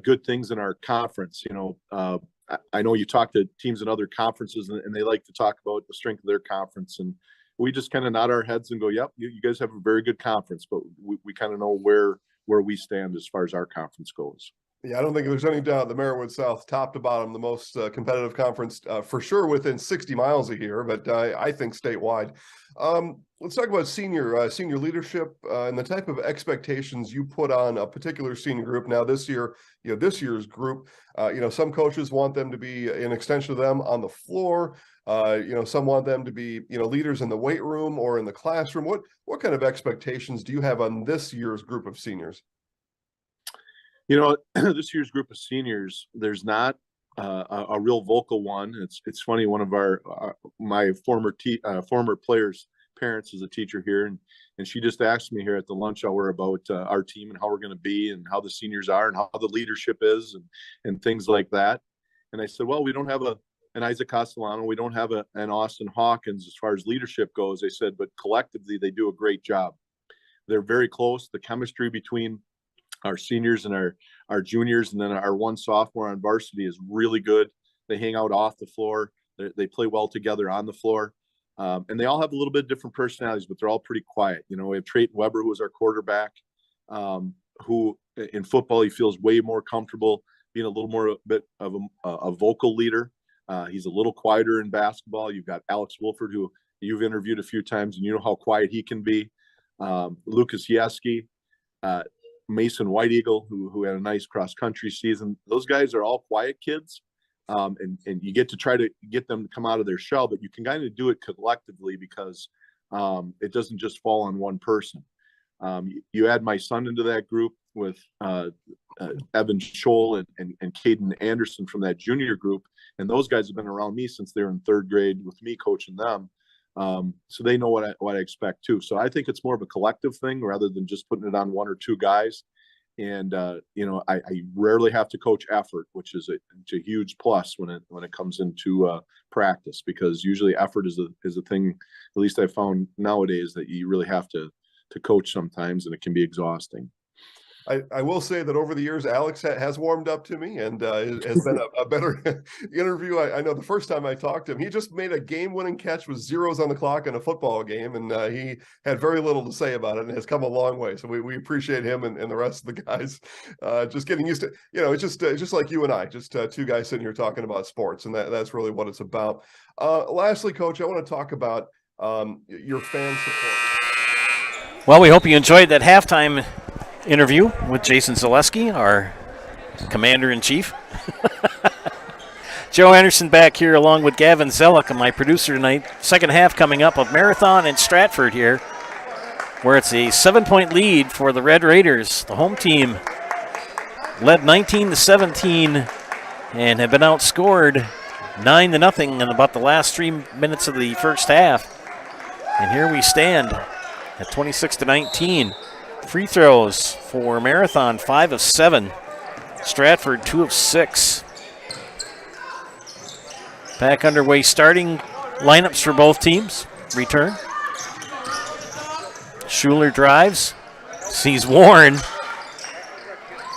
good things in our conference. I know you talk to teams in other conferences, and they like to talk about the strength of their conference, and we just kind of nod our heads and go, yep, you guys have a very good conference, but we kind of know where we stand as far as our conference goes. Yeah, I don't think there's any doubt the Merwood South, top to bottom, the most competitive conference for sure within 60 miles of here, but I think statewide. Let's talk about senior leadership and the type of expectations you put on a particular senior group. Now this year, this year's group, some coaches want them to be an extension of them on the floor. Some want them to be, leaders in the weight room or in the classroom. What kind of expectations do you have on this year's group of seniors? This year's group of seniors, there's not a real vocal one. It's funny. One of my former players, parents as a teacher here, and she just asked me here at the lunch hour about our team and how we're going to be and how the seniors are and how the leadership is and things like that. And I said, well, we don't have an Isaac Castellano. We don't have an Austin Hawkins as far as leadership goes. I said, but collectively, they do a great job. They're very close. The chemistry between our seniors and our juniors and then our one sophomore on varsity is really good. They hang out off the floor. They play well together on the floor. And they all have a little bit different personalities, but they're all pretty quiet. You know, we have Trayton Weber, who is our quarterback, who in football, he feels way more comfortable being a little more a bit of a vocal leader. He's a little quieter in basketball. You've got Alex Wolford, who you've interviewed a few times, and you know how quiet he can be. Lucas Yeski, Mason White Eagle, who had a nice cross-country season. Those guys are all quiet kids. And you get to try to get them to come out of their shell, but you can kind of do it collectively because it doesn't just fall on one person. You add my son into that group with Evan Scholl and Caden Anderson from that junior group, and those guys have been around me since they were in third grade with me coaching them. So they know what I expect too. So I think it's more of a collective thing rather than just putting it on one or two guys. And you know, I rarely have to coach effort, which is a huge plus when it comes into practice, because usually effort is a thing, at least I found nowadays, that you really have to coach sometimes, and it can be exhausting. I will say that over the years, Alex has warmed up to me and has been a better interview. I know the first time I talked to him, he just made a game-winning catch with zeros on the clock in a football game, and he had very little to say about it and has come a long way. So we appreciate him and the rest of the guys. Just getting used to, you know, it's just like you and I, just two guys sitting here talking about sports, and that's really what it's about. Lastly, Coach, I want to talk about your fan support. Well, we hope you enjoyed that halftime interview with Jason Zaleski, our commander-in-chief. Joe Anderson back here along with Gavin Zellick, my producer tonight. Second half coming up of Marathon and Stratford here, where it's a 7-point lead for the Red Raiders. The home team led 19-17 and have been outscored 9-0 in about the last 3 minutes of the first half. And here we stand at 26-19. Free throws for Marathon, 5 of 7. Stratford, 2 of 6. Back underway, starting lineups for both teams. Return. Schuler drives, sees Warren.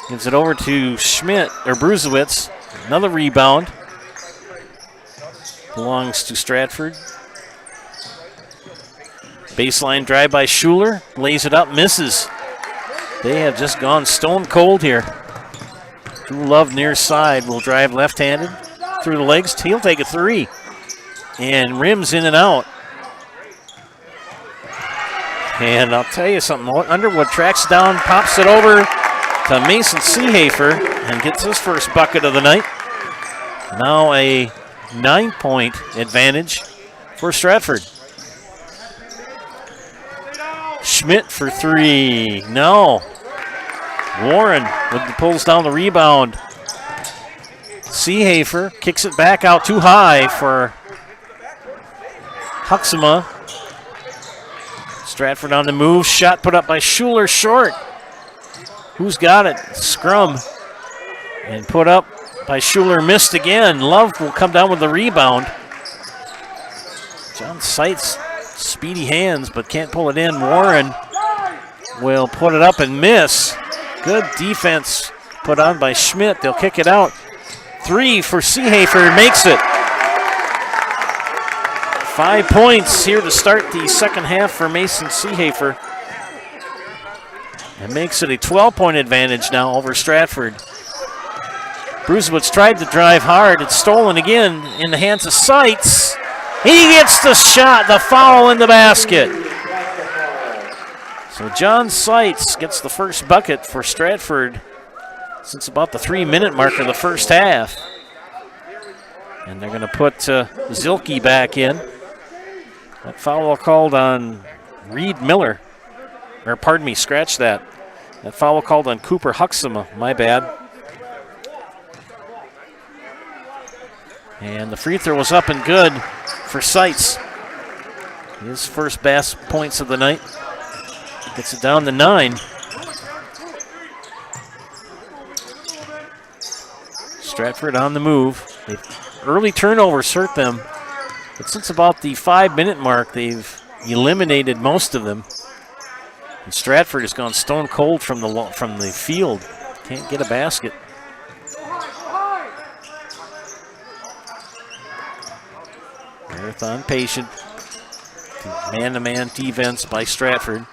Gives it over to Schmidt, or Bruzewitz. Another rebound. Belongs to Stratford. Baseline drive by Schuler. Lays it up, misses. They have just gone stone cold here. Drew Love near side will drive left-handed through the legs. He'll take a three. And rims in and out. And I'll tell you something. Underwood tracks down, pops it over to Mason Seehafer and gets his first bucket of the night. Now a 9-point advantage for Stratford. Schmidt for three. No. Warren pulls down the rebound. Seehafer kicks it back out too high for Huxema. Stratford on the move. Shot put up by Schuler, short. Who's got it? Scrum. And put up by Schuler, missed again. Love will come down with the rebound. John Seitz, speedy hands, but can't pull it in. Warren will put it up and miss. Good defense put on by Schmidt. They'll kick it out. Three for Seehafer, makes it. 5 points here to start the second half for Mason Seehafer. It makes it a 12-point advantage now over Stratford. Bruzewitz tried to drive hard. It's stolen again in the hands of Seitz. He gets the shot, the foul in the basket. So John Seitz gets the first bucket for Stratford since about the 3-minute mark of the first half. And they're going to put Zilke back in. That foul called on Reed Miller. Or pardon me, scratch that. That foul called on Cooper Huxema, my bad. And the free throw was up and good for Seitz. His first points of the night. Gets it down to 9. Stratford on the move. Early turnovers hurt them, but since about the 5-minute mark, they've eliminated most of them. And Stratford has gone stone cold from the field. Can't get a basket. Marathon patient. Man-to-man defense by Stratford.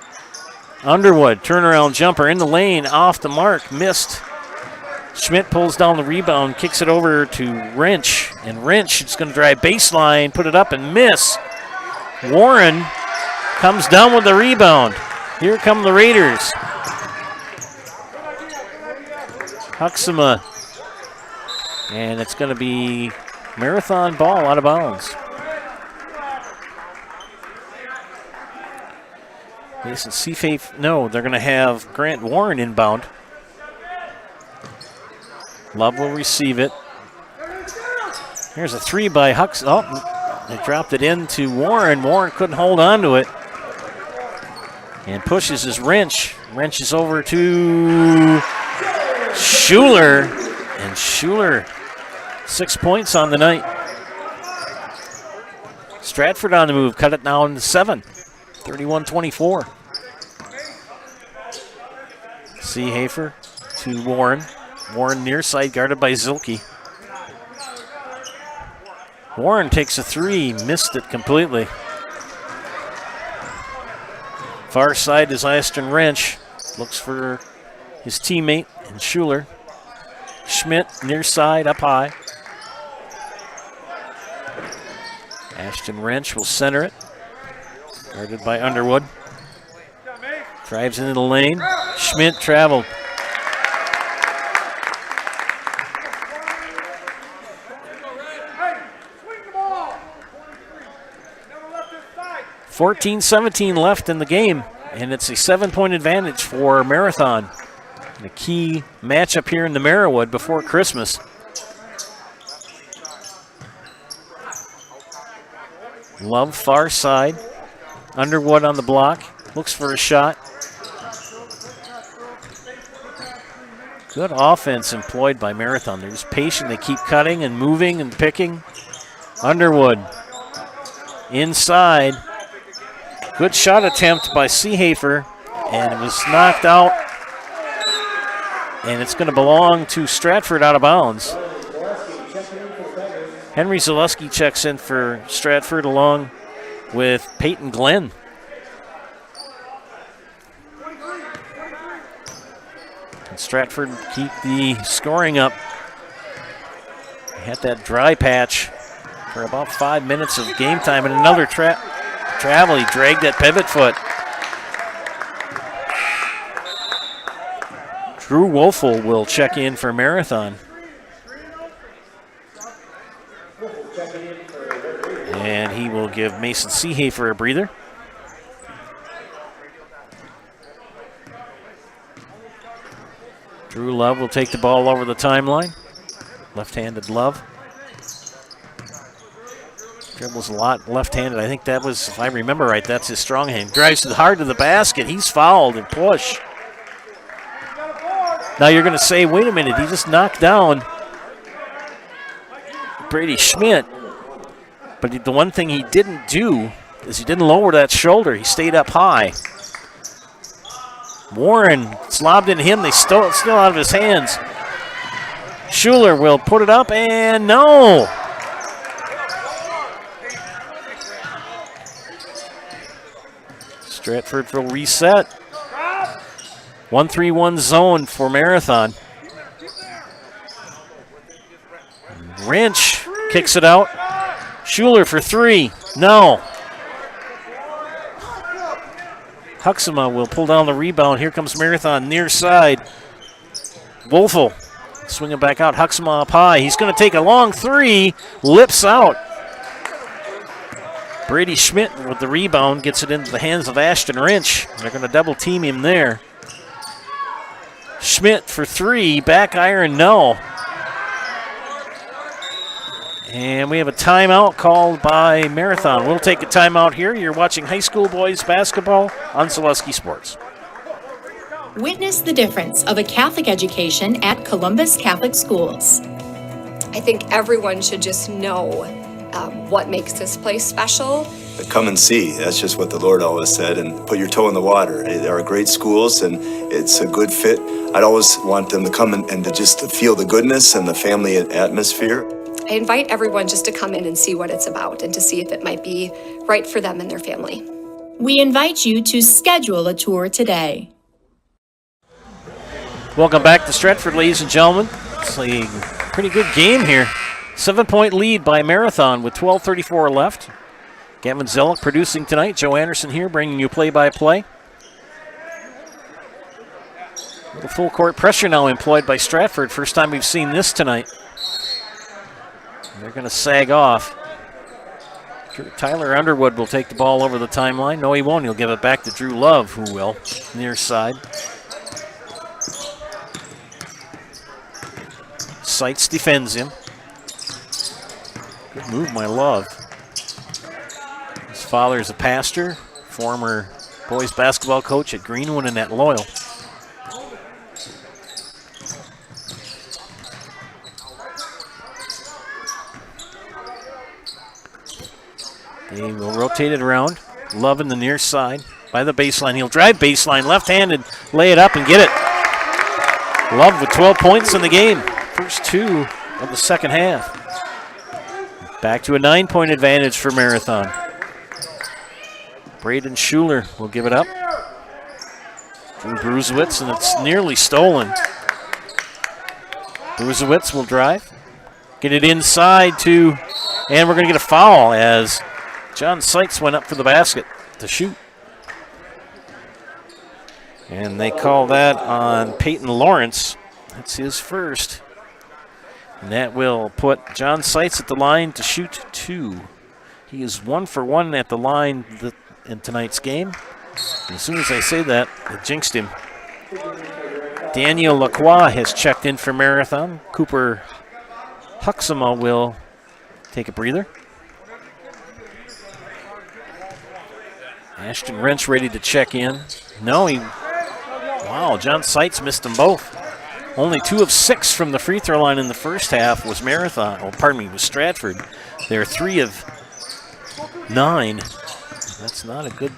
Underwood, turnaround jumper in the lane, off the mark, missed. Schmidt pulls down the rebound, kicks it over to Wrench, and Wrench is going to drive baseline, put it up and miss. Warren comes down with the rebound. Here come the Raiders. Huxema, and it's going to be Marathon ball out of bounds. Mason Seafaith, no, they're going to have Grant Warren inbound. Love will receive it. Here's a 3 by Hux. Oh, they dropped it into Warren. Warren couldn't hold on to it. And pushes his Wrench. Wrench is over to Schuler. And Schuler, 6 points on the night. Stratford on the move, cut it down to 7. 31-24. Seehafer to Warren. Warren near side, guarded by Zilke. Warren takes a 3, missed it completely. Far side is Ashton Wrench. Looks for his teammate and Schuler. Schmidt near side, up high. Ashton Wrench will center it. Guarded by Underwood. Drives into the lane. Schmidt traveled. .17 left in the game, and it's a 7-point advantage for Marathon. And a key matchup here in the Merriwood before Christmas. Love far side. Underwood on the block. Looks for a shot. Good offense employed by Marathon. They're just patient. They keep cutting and moving and picking. Underwood inside. Good shot attempt by Seehafer, and it was knocked out. And it's going to belong to Stratford out of bounds. Henry Zaleski checks in for Stratford along with Peyton Glenn. And Stratford keep the scoring up. They had that dry patch for about 5 minutes of game time, and another travel. He dragged that pivot foot. Drew Wolfel will check in for Marathon. And he will give Mason Seehafer a breather. Drew Love will take the ball over the timeline. Left-handed Love. Dribbles a lot left-handed. I think that was, if I remember right, that's his strong hand. Drives hard to the basket. He's fouled and push. Now you're going to say, wait a minute, he just knocked down Brady Schmidt. But the one thing he didn't do is he didn't lower that shoulder. He stayed up high. Warren slobbed into him. They stole it still out of his hands. Schuler will put it up, and no. Stratford will reset. 1-3-1 zone for Marathon. Wrench kicks it out. Schuler for 3. No. Huxema will pull down the rebound. Here comes Marathon near side. Wolfel swinging back out. Huxema up high. He's going to take a long 3. Lips out. Brady Schmidt with the rebound gets it into the hands of Ashton Wrench. They're going to double team him there. Schmidt for 3. Back iron, no. And we have a timeout called by Marathon. We'll take a timeout here. You're watching high school boys basketball on Saleski Sports. Witness the difference of a Catholic education at Columbus Catholic Schools. I think everyone should just know what makes this place special. Come and see. That's just what the Lord always said, and put your toe in the water. They are great schools, and it's a good fit. I'd always want them to come and to feel the goodness and the family atmosphere. I invite everyone just to come in and see what it's about and to see if it might be right for them and their family. We invite you to schedule a tour today. Welcome back to Stratford, ladies and gentlemen. It's a pretty good game here. 7-point lead by Marathon with 12:34 left. Gavin Zellick producing tonight. Joe Anderson here bringing you play-by-play. Little full court pressure now employed by Stratford. First time we've seen this tonight. They're going to sag off. Tyler Underwood will take the ball over the timeline. No, he won't. He'll give it back to Drew Love, who will, near side. Seitz defends him. Good move, my Love. His father is a pastor, former boys basketball coach at Greenwood and at Loyal. They will rotate it around. Love in the near side by the baseline. He'll drive baseline, left-handed, lay it up and get it. Love with 12 points in the game. First 2 of the second half. Back to a 9-point advantage for Marathon. Braden Schuler will give it up. Drew Bruzewitz, and it's nearly stolen. Bruzewitz will drive. Get it inside to, and we're going to get a foul as John Seitz went up for the basket to shoot. And they call that on Peyton Lawrence. That's his first. And that will put John Seitz at the line to shoot 2. He is 1 for 1 at the line in tonight's game. And as soon as I say that, it jinxed him. Daniel Lacroix has checked in for Marathon. Cooper Huxama will take a breather. Ashton Wrench ready to check in. No, wow, John Seitz missed them both. Only 2 of 6 from the free throw line in the first half was Marathon. Oh, pardon me, was Stratford. They're 3 of 9. That's not a good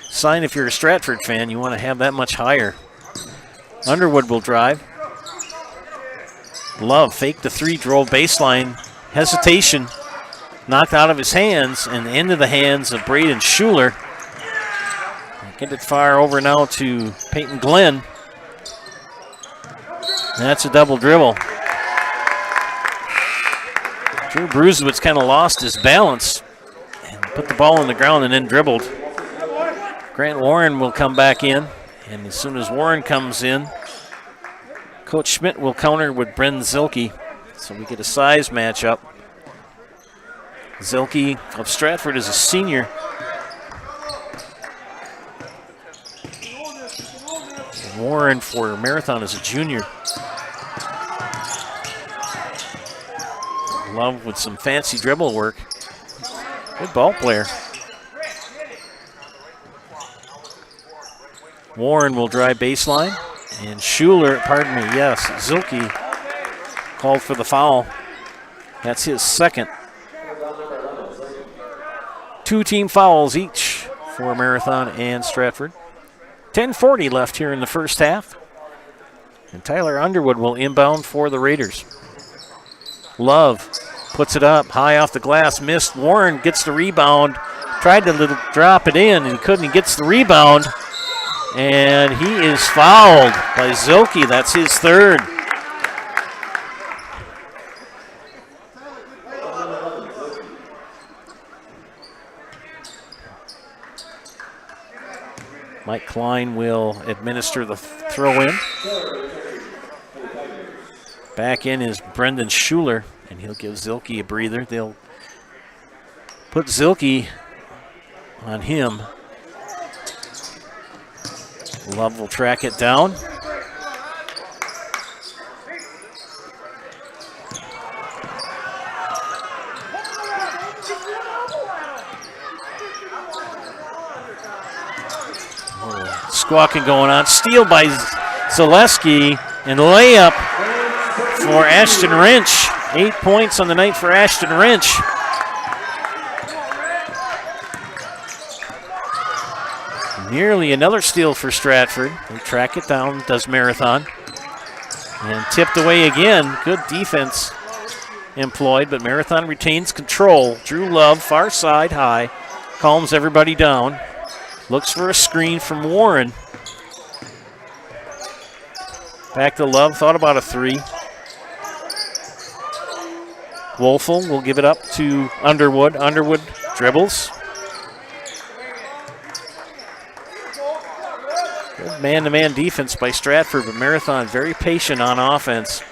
sign if you're a Stratford fan. You want to have that much higher. Underwood will drive. Love faked the 3, drove baseline. Hesitation. Knocked out of his hands and into the hands of Braden Schuler. Get it far over now to Peyton Glenn. That's a double dribble. Drew Bruzewitz kind of lost his balance and put the ball on the ground and then dribbled. Grant Warren will come back in, and as soon as Warren comes in, Coach Schmidt will counter with Brendan Zilke, so we get a size matchup. Zilke of Stratford is a senior. And Warren for Marathon is a junior. Love with some fancy dribble work. Good ball player. Warren will drive baseline. And Schuler, pardon me, yes, Zilke called for the foul. That's his second. 2 team fouls each for Marathon and Stratford. 10:40 left here in the first half. And Tyler Underwood will inbound for the Raiders. Love puts it up high off the glass, missed. Warren gets the rebound, tried to drop it in, and he couldn't. He gets the rebound, and he is fouled by Zilke. That's his third. Mike Klein will administer the throw-in. Back in is Brendan Schuler, and he'll give Zilke a breather. They'll put Zilke on him. Love will track it down. Squawking going on. Steal by Zaleski and layup for Ashton Wrench. 8 points on the night for Ashton Wrench. Nearly another steal for Stratford. They track it down, does Marathon. And tipped away again. Good defense employed, but Marathon retains control. Drew Love, far side high, calms everybody down. Looks for a screen from Warren. Back to Love, thought about a three. Wolfel will give it up to Underwood. Underwood dribbles. Good man-to-man defense by Stratford, but Marathon very patient on offense.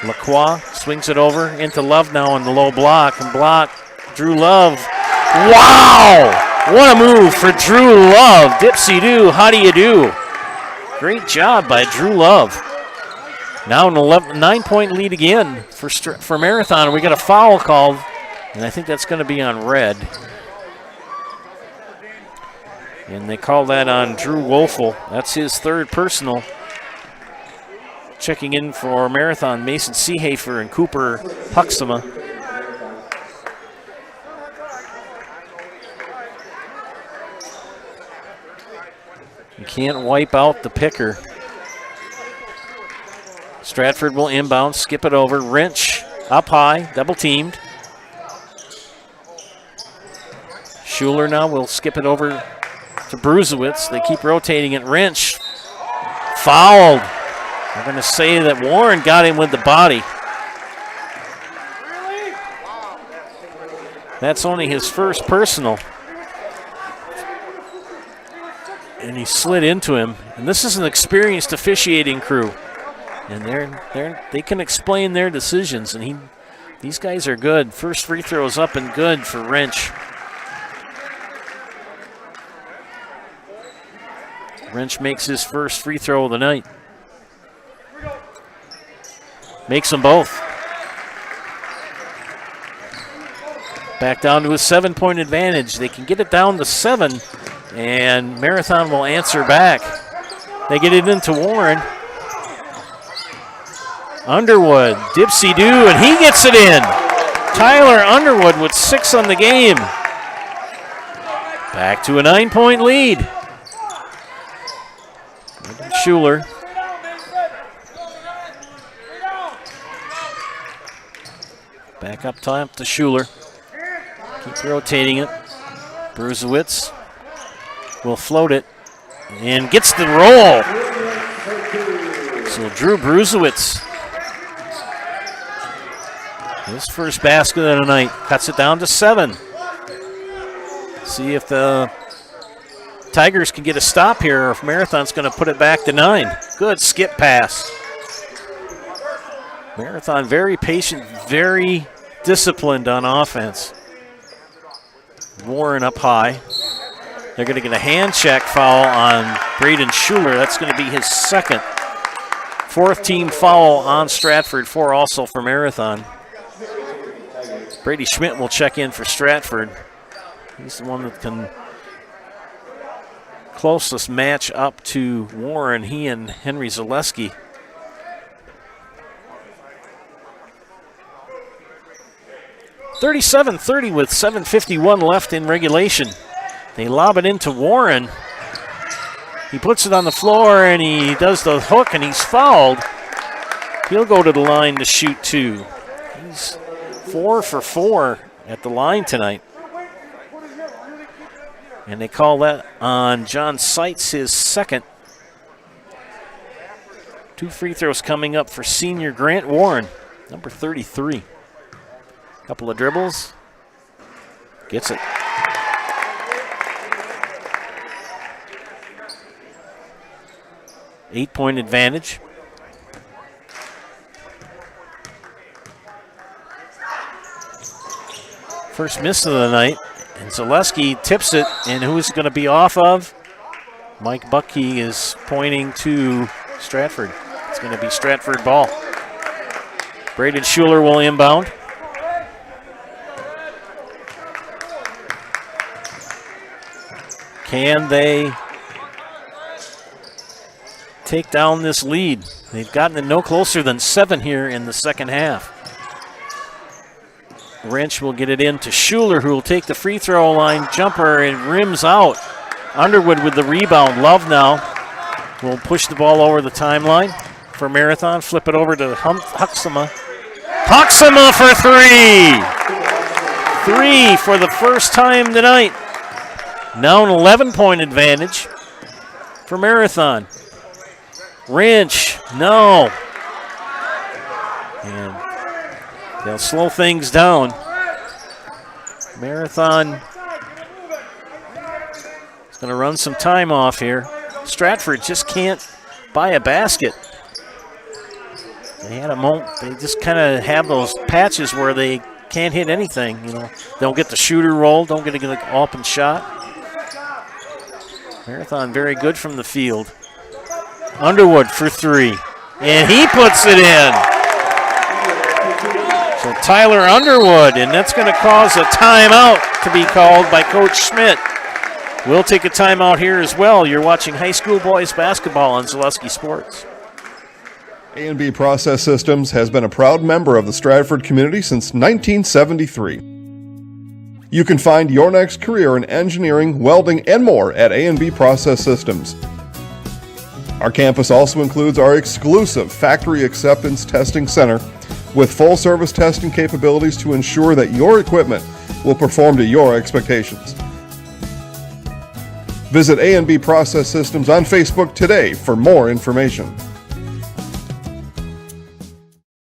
Lacroix swings it over into Love now on the low block, and block Drew Love. Wow! What a move for Drew Love. Dipsy-doo, how do you do? Great job by Drew Love. Now an 9-point lead again for Marathon. We got a foul called, and I think that's going to be on Red. And they call that on Drew Wolfel. That's his third personal. Checking in for Marathon, Mason Seehafer and Cooper Huxtama. You can't wipe out the picker. Stratford will inbound, skip it over. Wrench up high, double teamed. Schuler now will skip it over to Bruzewitz. They keep rotating it. Wrench fouled. They're going to say that Warren got him with the body. That's only his first personal. And he slid into him. And this is an experienced officiating crew. And they can explain their decisions. And these guys are good. First free throw is up and good for Wrench. Wrench makes his first free throw of the night. Makes them both. Back down to a 7-point advantage. They can get it down to 7, and Marathon will answer back. They get it into Warren. Underwood, dipsy-doo, and he gets it in. Tyler Underwood with 6 on the game. Back to a 9-point lead. Schuler. Back up top to Schuler. Keep rotating it. Bruzewitz will float it and gets the roll. So Drew Bruzewitz, his first basket of the night, cuts it down to 7. See if the Tigers can get a stop here, or if Marathon's going to put it back to 9. Good skip pass. Marathon very patient, very disciplined on offense. Warren up high. They're going to get a hand check foul on Braden Schuler. That's going to be his second. 4th team foul on Stratford, 4 also for Marathon. Brady Schmidt will check in for Stratford. He's the one that can closest match up to Warren, he and Henry Zaleski. (37-30) with 7:51 left in regulation. They lob it into Warren. He puts it on the floor and he does the hook and he's fouled. He'll go to the line to shoot 2. He's 4 for 4 at the line tonight. And they call that on John Seitz, his second. 2 free throws coming up for senior Grant Warren, number 33. Couple of dribbles. Gets it. Eight-point advantage. First miss of the night. And Zaleski tips it, and who's going to be off of? Mike Buckey is pointing to Stratford. It's going to be Stratford ball. Braden Schuler will inbound. Can they take down this lead. They've gotten it no closer than 7 here in the second half. Wrench will get it in to Schuler, who will take the free throw line jumper and rims out. Underwood with the rebound. Love now will push the ball over the timeline for Marathon. Flip it over to Huxama. Huxama for 3! 3 for the first time tonight. Now an 11-point advantage for Marathon. Wrench, no. And they'll slow things down. Marathon is going to run some time off here. Stratford just can't buy a basket. They had a moment. They just kind of have those patches where they can't hit anything. You know, don't get the shooter roll, don't get an open shot. Marathon very good from the field. Underwood for 3, and he puts it in. So Tyler Underwood, and that's going to cause a timeout to be called by Coach Schmidt. We'll take a timeout here as well. You're watching high school boys basketball on Zaleski Sports. A&B Process Systems has been a proud member of the Stratford community since 1973. You can find your next career in engineering, welding, and more at A&B Process Systems. Our campus also includes our exclusive Factory Acceptance Testing Center with full-service testing capabilities to ensure that your equipment will perform to your expectations. Visit A&B Process Systems on Facebook today for more information.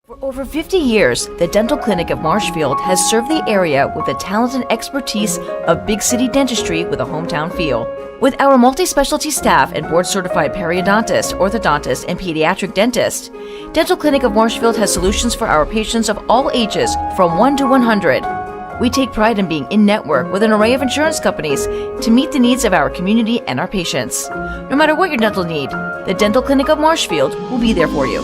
For over 50 years, the Dental Clinic of Marshfield has served the area with the talent and expertise of big city dentistry with a hometown feel. With our multi-specialty staff and board-certified periodontist, orthodontist, and pediatric dentist, Dental Clinic of Marshfield has solutions for our patients of all ages from 1 to 100. We take pride in being in-network with an array of insurance companies to meet the needs of our community and our patients. No matter what your dental need, the Dental Clinic of Marshfield will be there for you.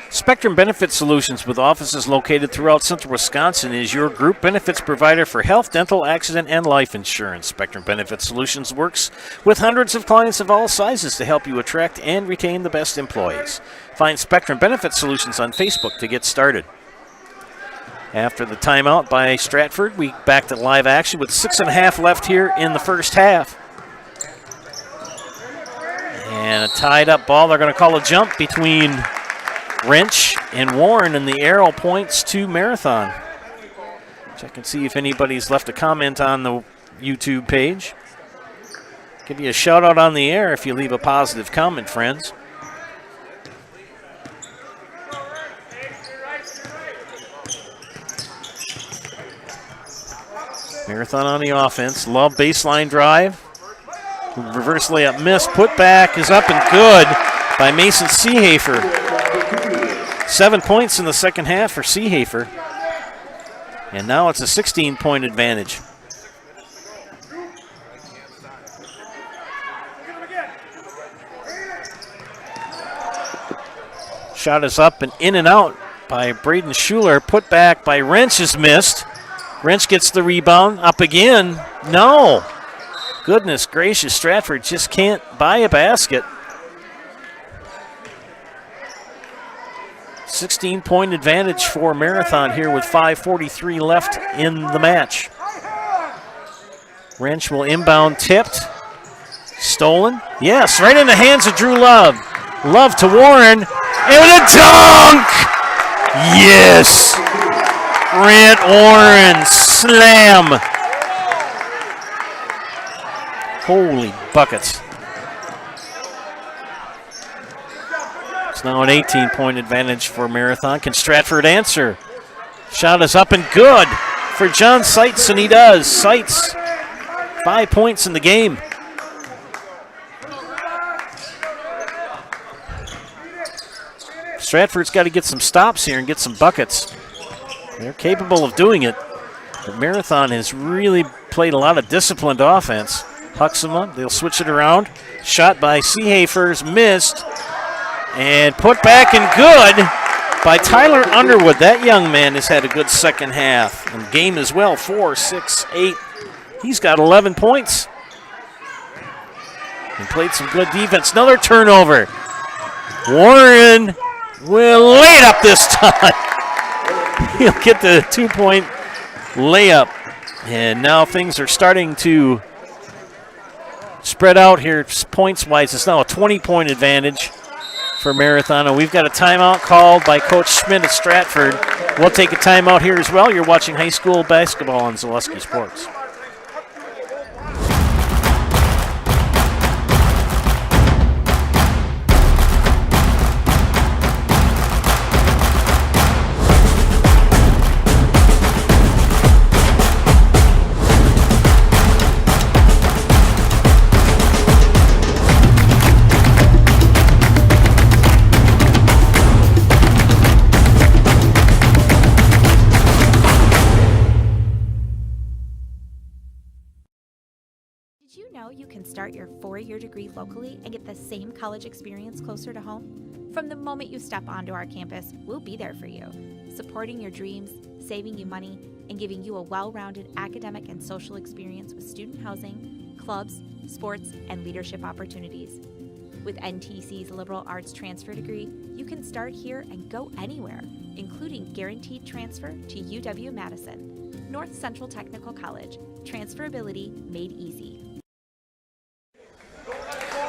Spectrum Benefit Solutions, with offices located throughout central Wisconsin, is your group benefits provider for health, dental, accident, and life insurance. Spectrum Benefit Solutions works with hundreds of clients of all sizes to help you attract and retain the best employees. Find Spectrum Benefit Solutions on Facebook to get started. After the timeout by Stratford, we back to live action with 6.5 left here in the first half. And a tied up ball. They're going to call a jump between Wrench and Warren, and the arrow points to Marathon. Check and see if anybody's left a comment on the YouTube page. Give you a shout out on the air if you leave a positive comment, friends. Marathon on the offense. Love baseline drive. Reverse layup miss. Put back is up and good by Mason Seehafer. 7 points in the second half for Seehafer. And now it's a 16-point advantage. Shot is up and in and out by Braden Schuler. Put back by Wrench is missed. Wrench gets the rebound. Up again. No. Goodness gracious, Stratford just can't buy a basket. 16-point advantage for Marathon here with 5:43 left in the match. Wrench will inbound, tipped. Stolen. Yes, right in the hands of Drew Love. Love to Warren. And a dunk! Yes! Grant Warren, slam. Holy buckets. It's now an 18-point advantage for Marathon. Can Stratford answer? Shot is up and good for John Seitz, and he does. Seitz, 5 points in the game. Stratford's got to get some stops here and get some buckets. They're capable of doing it. But Marathon has really played a lot of disciplined offense. Huxama, they'll switch it around. Shot by Seehafer's missed. And put back and good by Tyler Underwood. That young man has had a good second half. And game as well, 4, 6, 8. He's got 11 points. and played some good defense. Another turnover. Warren will lay it up this time. He'll get the 2-point layup. And now things are starting to spread out here points-wise. It's now a 20-point advantage for Marathon. And we've got a timeout called by Coach Schmidt at Stratford. We'll take a timeout here as well. You're watching high school basketball on Zaleski Sports. Did you know you can start your 4-year degree locally and get the same college experience closer to home? From the moment you step onto our campus, we'll be there for you, supporting your dreams, saving you money, and giving you a well-rounded academic and social experience with student housing, clubs, sports, and leadership opportunities. With NTC's liberal arts transfer degree, you can start here and go anywhere, including guaranteed transfer to UW-Madison, North Central Technical College, transferability made easy.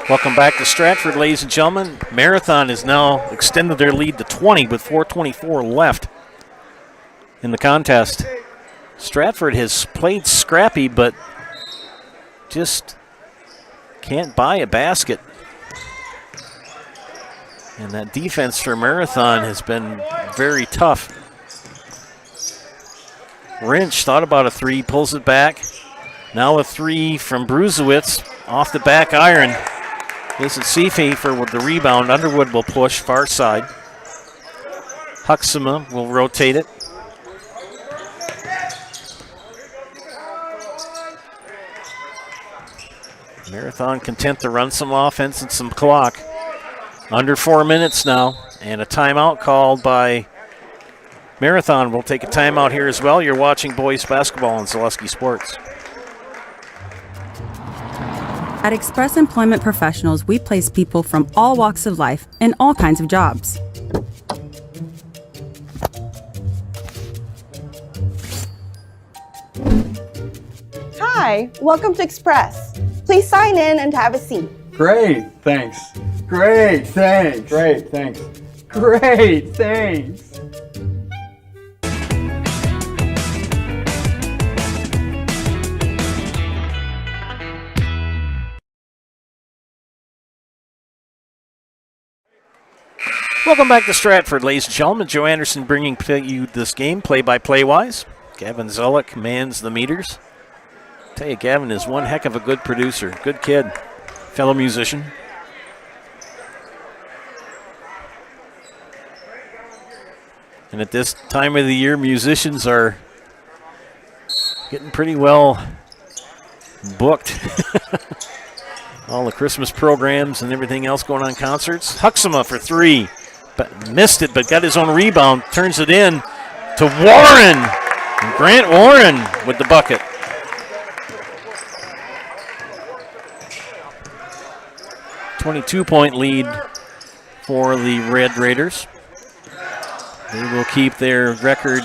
Welcome back to Stratford, ladies and gentlemen. Marathon has now extended their lead to 20 with 4:24 left in the contest. Stratford has played scrappy, but just can't buy a basket. And that defense for Marathon has been very tough. Wrench thought about a three, pulls it back. Now a three from Bruzewitz off the back iron. This is Seefafer with the rebound. Underwood will push far side. Huxema will rotate it. Marathon content to run some offense and some clock. Under 4 minutes now, and a timeout called by Marathon. We'll take a timeout here as well. You're watching boys basketball on Zaleski Sports. At Express Employment Professionals, we place people from all walks of life in all kinds of jobs. Hi, welcome to Express. Please sign in and have a seat. Great, thanks. Great, thanks. Great, thanks. Great, thanks. Welcome back to Stratford, ladies and gentlemen. Joe Anderson bringing you this game play-by-play-wise. Gavin Zellick mans the meters. Tell you, Gavin is one heck of a good producer. Good kid, fellow musician. And at this time of the year, musicians are getting pretty well booked. All the Christmas programs and everything else going on, concerts. Huxema for three, but missed it, but got his own rebound. Turns it in to Warren. And Grant Warren with the bucket. .22 lead for the Red Raiders. They will keep their record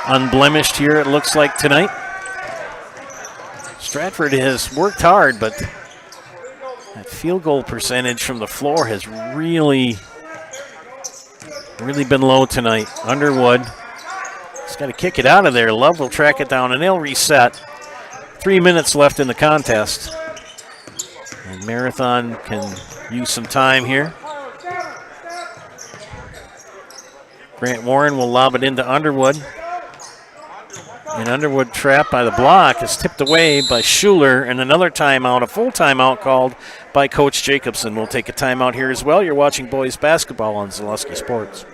unblemished here, it looks like, tonight. Stratford has worked hard, but that field goal percentage from the floor has really been low tonight. Underwood has got to kick it out of there. Love will track it down, and they'll reset. 3 minutes left in the contest. And Marathon can use some time here. Grant Warren will lob it into Underwood. And Underwood, trapped by the block, is tipped away by Schuler, and another timeout, a full timeout called by Coach Jacobson. We'll take a timeout here as well. You're watching boys basketball on Zaleski Sports.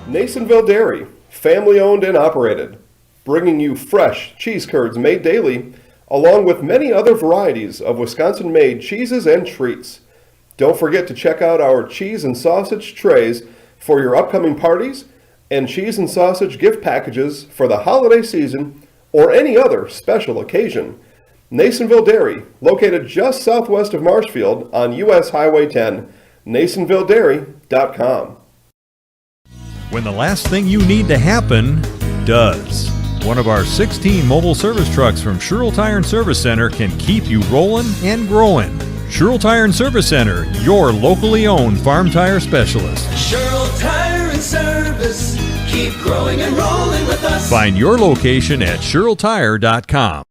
Nasonville Dairy, family owned and operated, bringing you fresh cheese curds made daily, along with many other varieties of Wisconsin-made cheeses and treats. Don't forget to check out our cheese and sausage trays for your upcoming parties and cheese and sausage gift packages for the holiday season or any other special occasion. Nasonville Dairy, located just southwest of Marshfield on US Highway 10, NasonvilleDairy.com. When the last thing you need to happen does. One of our 16 mobile service trucks from Sherrill Tire and Service Center can keep you rolling and growing. Sherrill Tire and Service Center, your locally owned farm tire specialist. Sherrill Tire and Service, keep growing and rolling with us. Find your location at SherrillTire.com.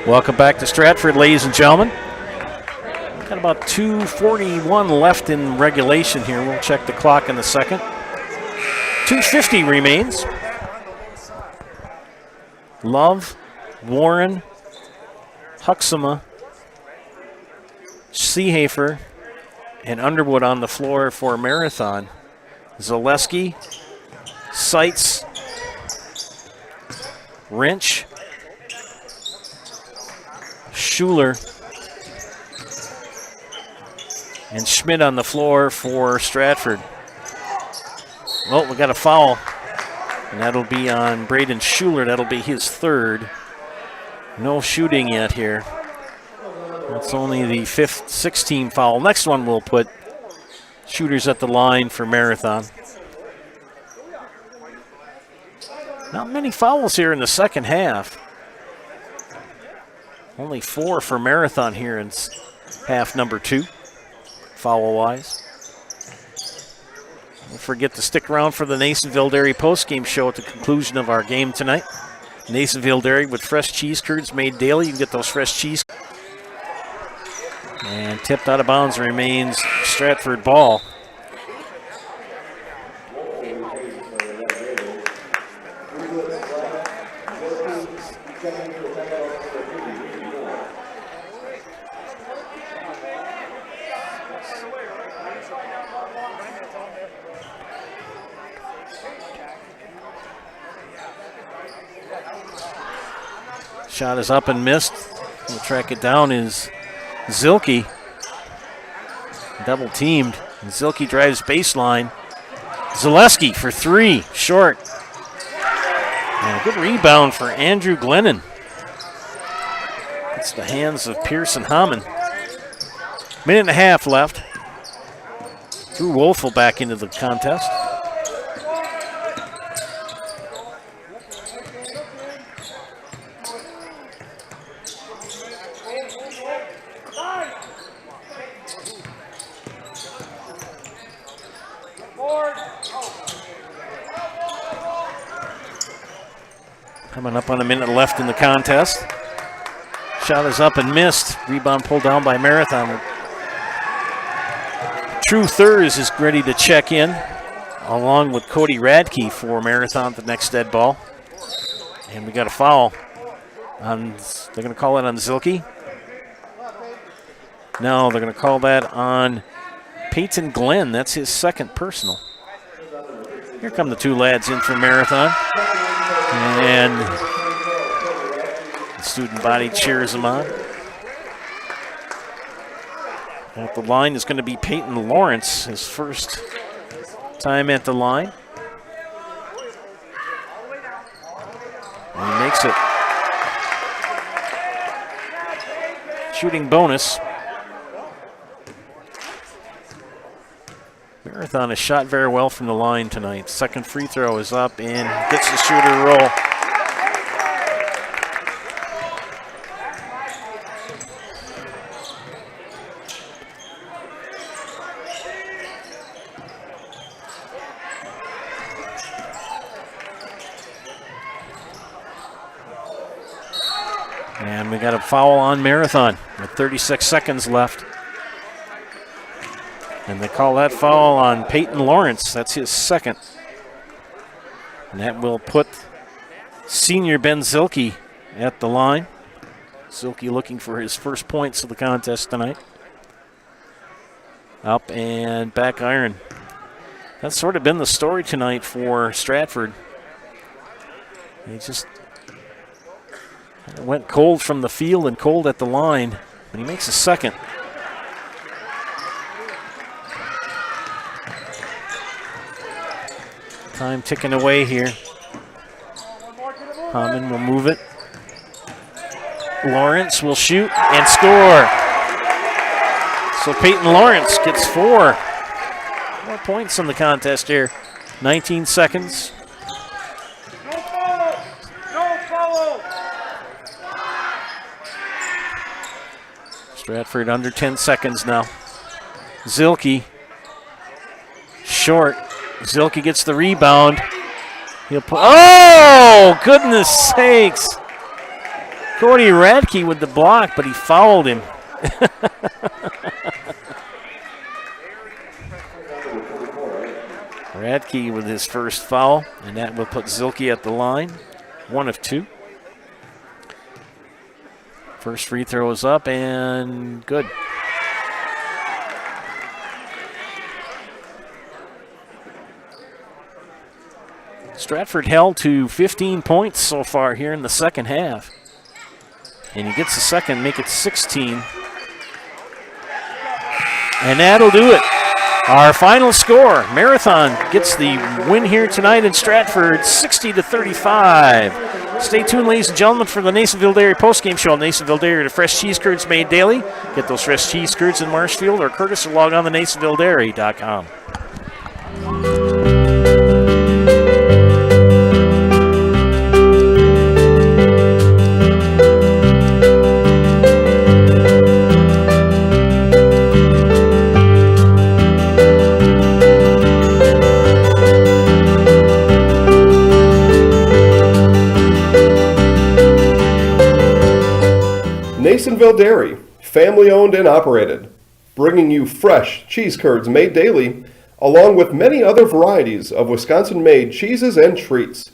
Welcome back to Stratford, ladies and gentlemen. Got about 2:41 left in regulation here. We'll check the clock in a second. 2:50 remains. Love, Warren, Huxama, Seehafer, and Underwood on the floor for Marathon. Zaleski, Seitz, Wrench, Schuler, and Schmidt on the floor for Stratford. Well, we got a foul, and that'll be on Braden Schuler. That'll be his third. No shooting yet here. That's only the 16th foul. Next one will put shooters at the line for Marathon. Not many fouls here in the second half. Only 4 for Marathon here in half number 2, foul-wise. Don't forget to stick around for the Nasonville Dairy postgame show at the conclusion of our game tonight. Nasonville Dairy with fresh cheese curds made daily. You can get those fresh cheese. And tipped out of bounds remains Stratford ball. Shot is up and missed. We'll track it down is Zilke. Double teamed. And Zilke drives baseline. Zaleski for 3, short. And a good rebound for Andrew Glennon. It's the hands of Pearson Hammond. Minute and a half left. Drew Wolfel back into the contest. Coming up on a minute left in the contest. Shot is up and missed. Rebound pulled down by Marathon. True Thurs is ready to check in, along with Cody Radke for Marathon, the next dead ball. And we got a foul. They're going to call it on Zilke. No, they're going to call that on Peyton Glenn. That's his second personal. Here come the two lads in for Marathon. And the student body cheers them on. At the line is going to be Peyton Lawrence, his first time at the line. And he makes it. Shooting bonus. Marathon has shot very well from the line tonight. Second free throw is up and gets the shooter to roll. And we got a foul on Marathon with 36 seconds left. And they call that foul on Peyton Lawrence. That's his second. And that will put senior Ben Zilke at the line. Zilke looking for his first points of the contest tonight. Up and back iron. That's sort of been the story tonight for Stratford. They just went cold from the field and cold at the line. But he makes a second. Time ticking away here. Hammond will move it. Lawrence will shoot and score. So Peyton Lawrence gets 4 more points in the contest here. 19 seconds. Stratford under 10 seconds now. Zilke. Short. Zilke gets the rebound. Oh, goodness sakes. Cody Radke with the block, but he fouled him. Radke with his first foul, and that will put Zilke at the line. 1 of 2. First free throw is up and good. Stratford held to 15 points so far here in the second half. And he gets the second, make it 16. And that'll do it. Our final score, Marathon gets the win here tonight in Stratford, 60-35. Stay tuned, ladies and gentlemen, for the Nasonville Dairy postgame show. Nasonville Dairy, the fresh cheese curds made daily. Get those fresh cheese curds in Marshfield or Curtis, or log on to NasonvilleDairy.com. Nasonville Dairy, family owned and operated, bringing you fresh cheese curds made daily, along with many other varieties of Wisconsin-made cheeses and treats.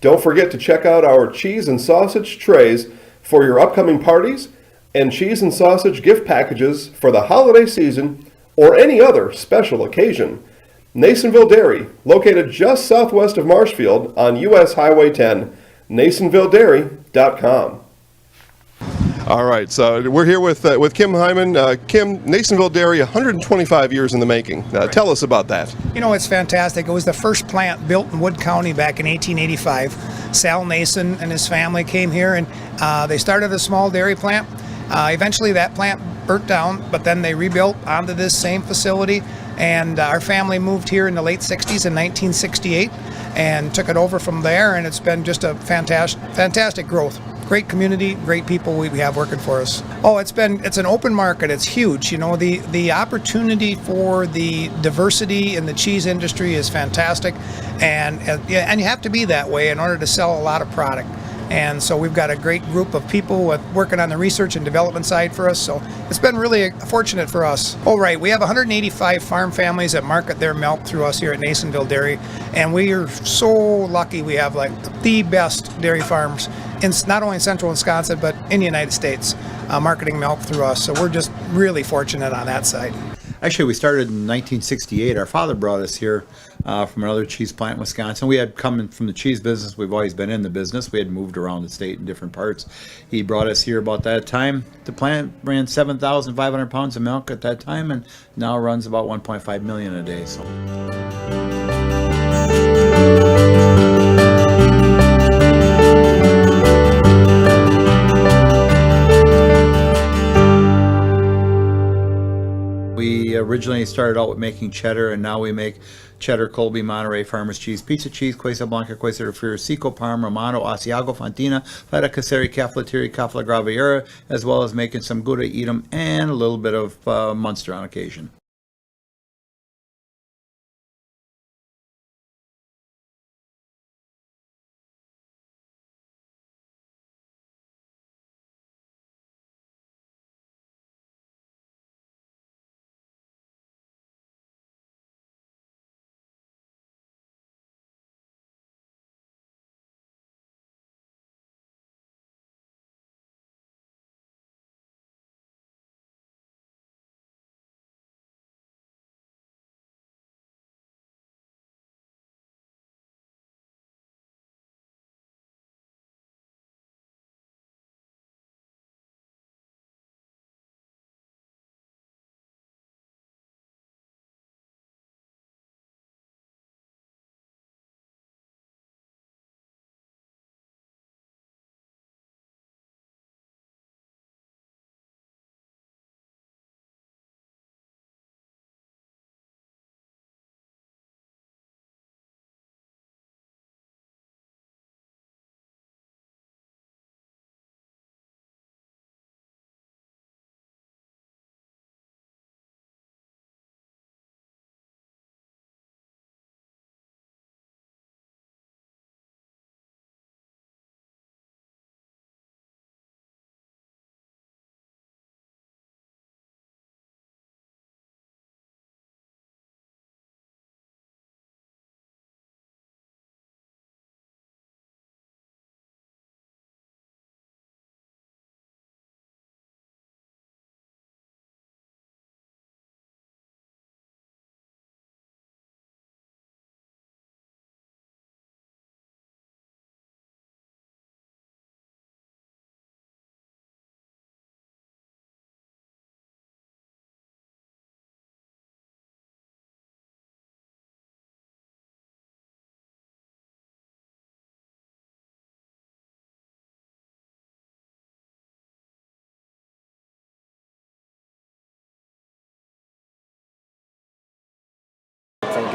Don't forget to check out our cheese and sausage trays for your upcoming parties and cheese and sausage gift packages for the holiday season or any other special occasion. Nasonville Dairy, located just southwest of Marshfield on US Highway 10, NasonvilleDairy.com. All right, so we're here with Kim Hyman. Kim, Nasonville Dairy, 125 years in the making. Tell us about that. You know, it's fantastic. It was the first plant built in Wood County back in 1885. Sal Nason and his family came here, and they started a small dairy plant. Eventually that plant burnt down, but then they rebuilt onto this same facility, and our family moved here in the late 60s in 1968 and took it over from there, and it's been just a fantastic growth. Great community, great people we have working for us. Oh, it's an open market. It's huge. You know, the opportunity for the diversity in the cheese industry is fantastic, and you have to be that way in order to sell a lot of product. And so we've got a great group of people working on the research and development side for us. So it's been really fortunate for us. Oh, right. We have 185 farm families that market their milk through us here at Nasonville Dairy. And we are so lucky we have like the best dairy farms in not only in central Wisconsin, but in the United States, marketing milk through us. So we're just really fortunate on that side. Actually, we started in 1968. Our father brought us here from another cheese plant in Wisconsin. We had come from the cheese business. We've always been in the business. We had moved around the state in different parts. He brought us here about that time. The plant ran 7,500 pounds of milk at that time, and now runs about 1.5 million a day. So. We originally started out with making cheddar, and now we make cheddar, Colby, Monterey, Farmers Cheese, Pizza Cheese, Quesa Blanca, Quesa de Friar, Seco, Parma, Romano, Asiago, Fontina, Feta Caseri, Caflateri, Cafla Graviera, as well as making some Gouda Edam and a little bit of Munster on occasion.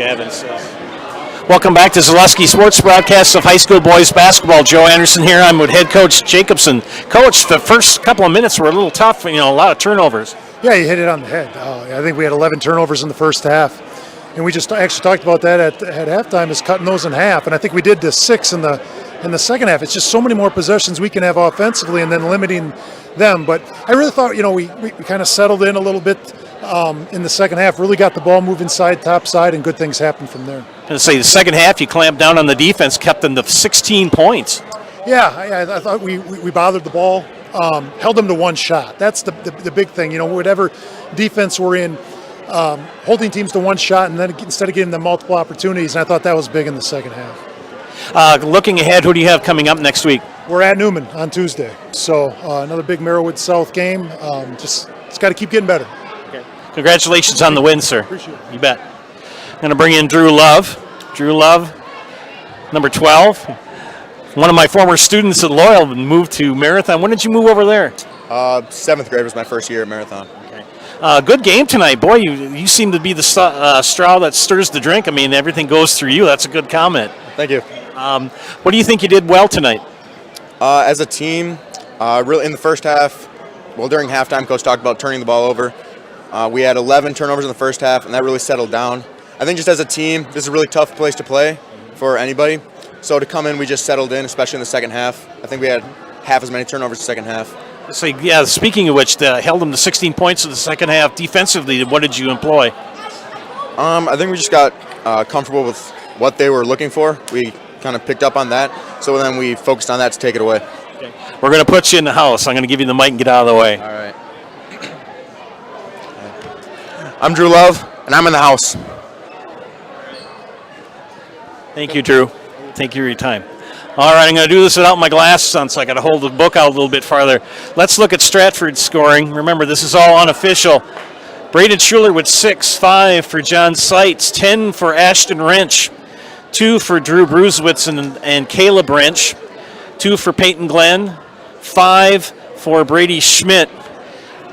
Gavin. Welcome back to Zaleski Sports Broadcasts of high school boys basketball. Joe Anderson here. I'm with head coach Jacobson. Coach, the first couple of minutes were a little tough, a lot of turnovers. Yeah, you hit it on the head. I think we had 11 turnovers in the first half. And we just actually talked about that at halftime, is cutting those in half. And I think we did to 6 in the second half. It's just so many more possessions we can have offensively and then limiting them. But I really thought, we kind of settled in a little bit in the second half, really got the ball moving side, top side, and good things happened from there. The second half, you clamped down on the defense, kept them to 16 points. Yeah, I thought we bothered the ball, held them to one shot. That's the big thing. Whatever defense we're in, holding teams to one shot and then instead of giving them multiple opportunities, and I thought that was big in the second half. Looking ahead, who do you have coming up next week? We're at Newman on Tuesday, so another big Merrillwood South game. It's got to keep getting better. Okay. Congratulations on the win, sir. Appreciate it. You bet. I'm going to bring in Drew Love. Drew Love, number 12. One of my former students at Loyal moved to Marathon. When did you move over there? 7th grade was my first year at Marathon. Good game tonight. Boy, you seem to be the straw that stirs the drink. I mean, everything goes through you. That's a good comment. Thank you. What do you think you did well tonight? As a team, really in the first half, during halftime, Coach talked about turning the ball over. We had 11 turnovers in the first half, and that really settled down. I think just as a team, this is a really tough place to play for anybody. So to come in, we just settled in, especially in the second half. I think we had half as many turnovers in the second half. So, yeah, speaking of which, held them to 16 points in the second half. Defensively, what did you employ? I think we just got comfortable with what they were looking for. We kind of picked up on that, so then we focused on that to take it away. Okay. We're going to put you in the house. I'm going to give you the mic and get out of the way. All right. I'm Drew Love, and I'm in the house. Thank you, Drew. Thank you for your time. All right, I'm going to do this without my glasses on, so I got to hold the book out a little bit farther. Let's look at Stratford's scoring. Remember, this is all unofficial. Braden Schuler with 6, 5 for John Seitz, 10 for Ashton Wrench, 2 for Drew Brusewitz and Caleb Wrench, 2 for Peyton Glenn, 5 for Brady Schmidt.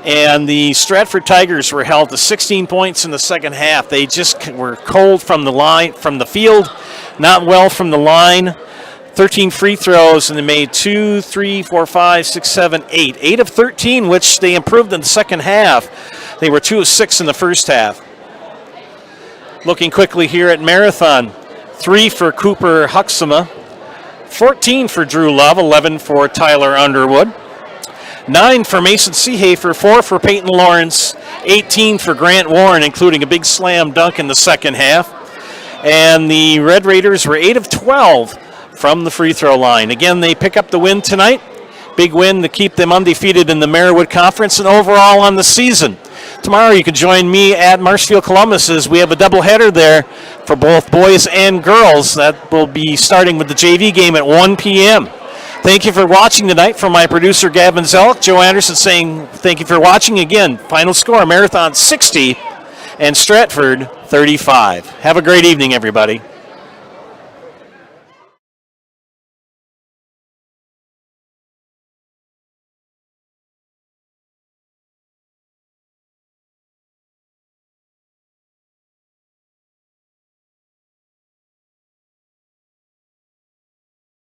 And the Stratford Tigers were held to 16 points in the second half. They just were cold from the field, not well from the line. 13 free throws, and they made 2, 3, 4, 5, 6, 7, 8. 8 of 13, which they improved in the second half. They were 2 of 6 in the first half. Looking quickly here at Marathon, 3 for Cooper Huxama, 14 for Drew Love, 11 for Tyler Underwood, 9 for Mason Seehafer, 4 for Peyton Lawrence, 18 for Grant Warren, including a big slam dunk in the second half. And the Red Raiders were 8 of 12 from the free throw line. Again, they pick up the win tonight. Big win to keep them undefeated in the Merrillwood Conference and overall on the season. Tomorrow you can join me at Marshfield Columbus as we have a doubleheader there for both boys and girls. That will be starting with the JV game at 1 p.m. Thank you for watching tonight. From my producer Gavin Zelk, Joe Anderson saying thank you for watching. Again, final score, Marathon 60 and Stratford 35. Have a great evening, everybody.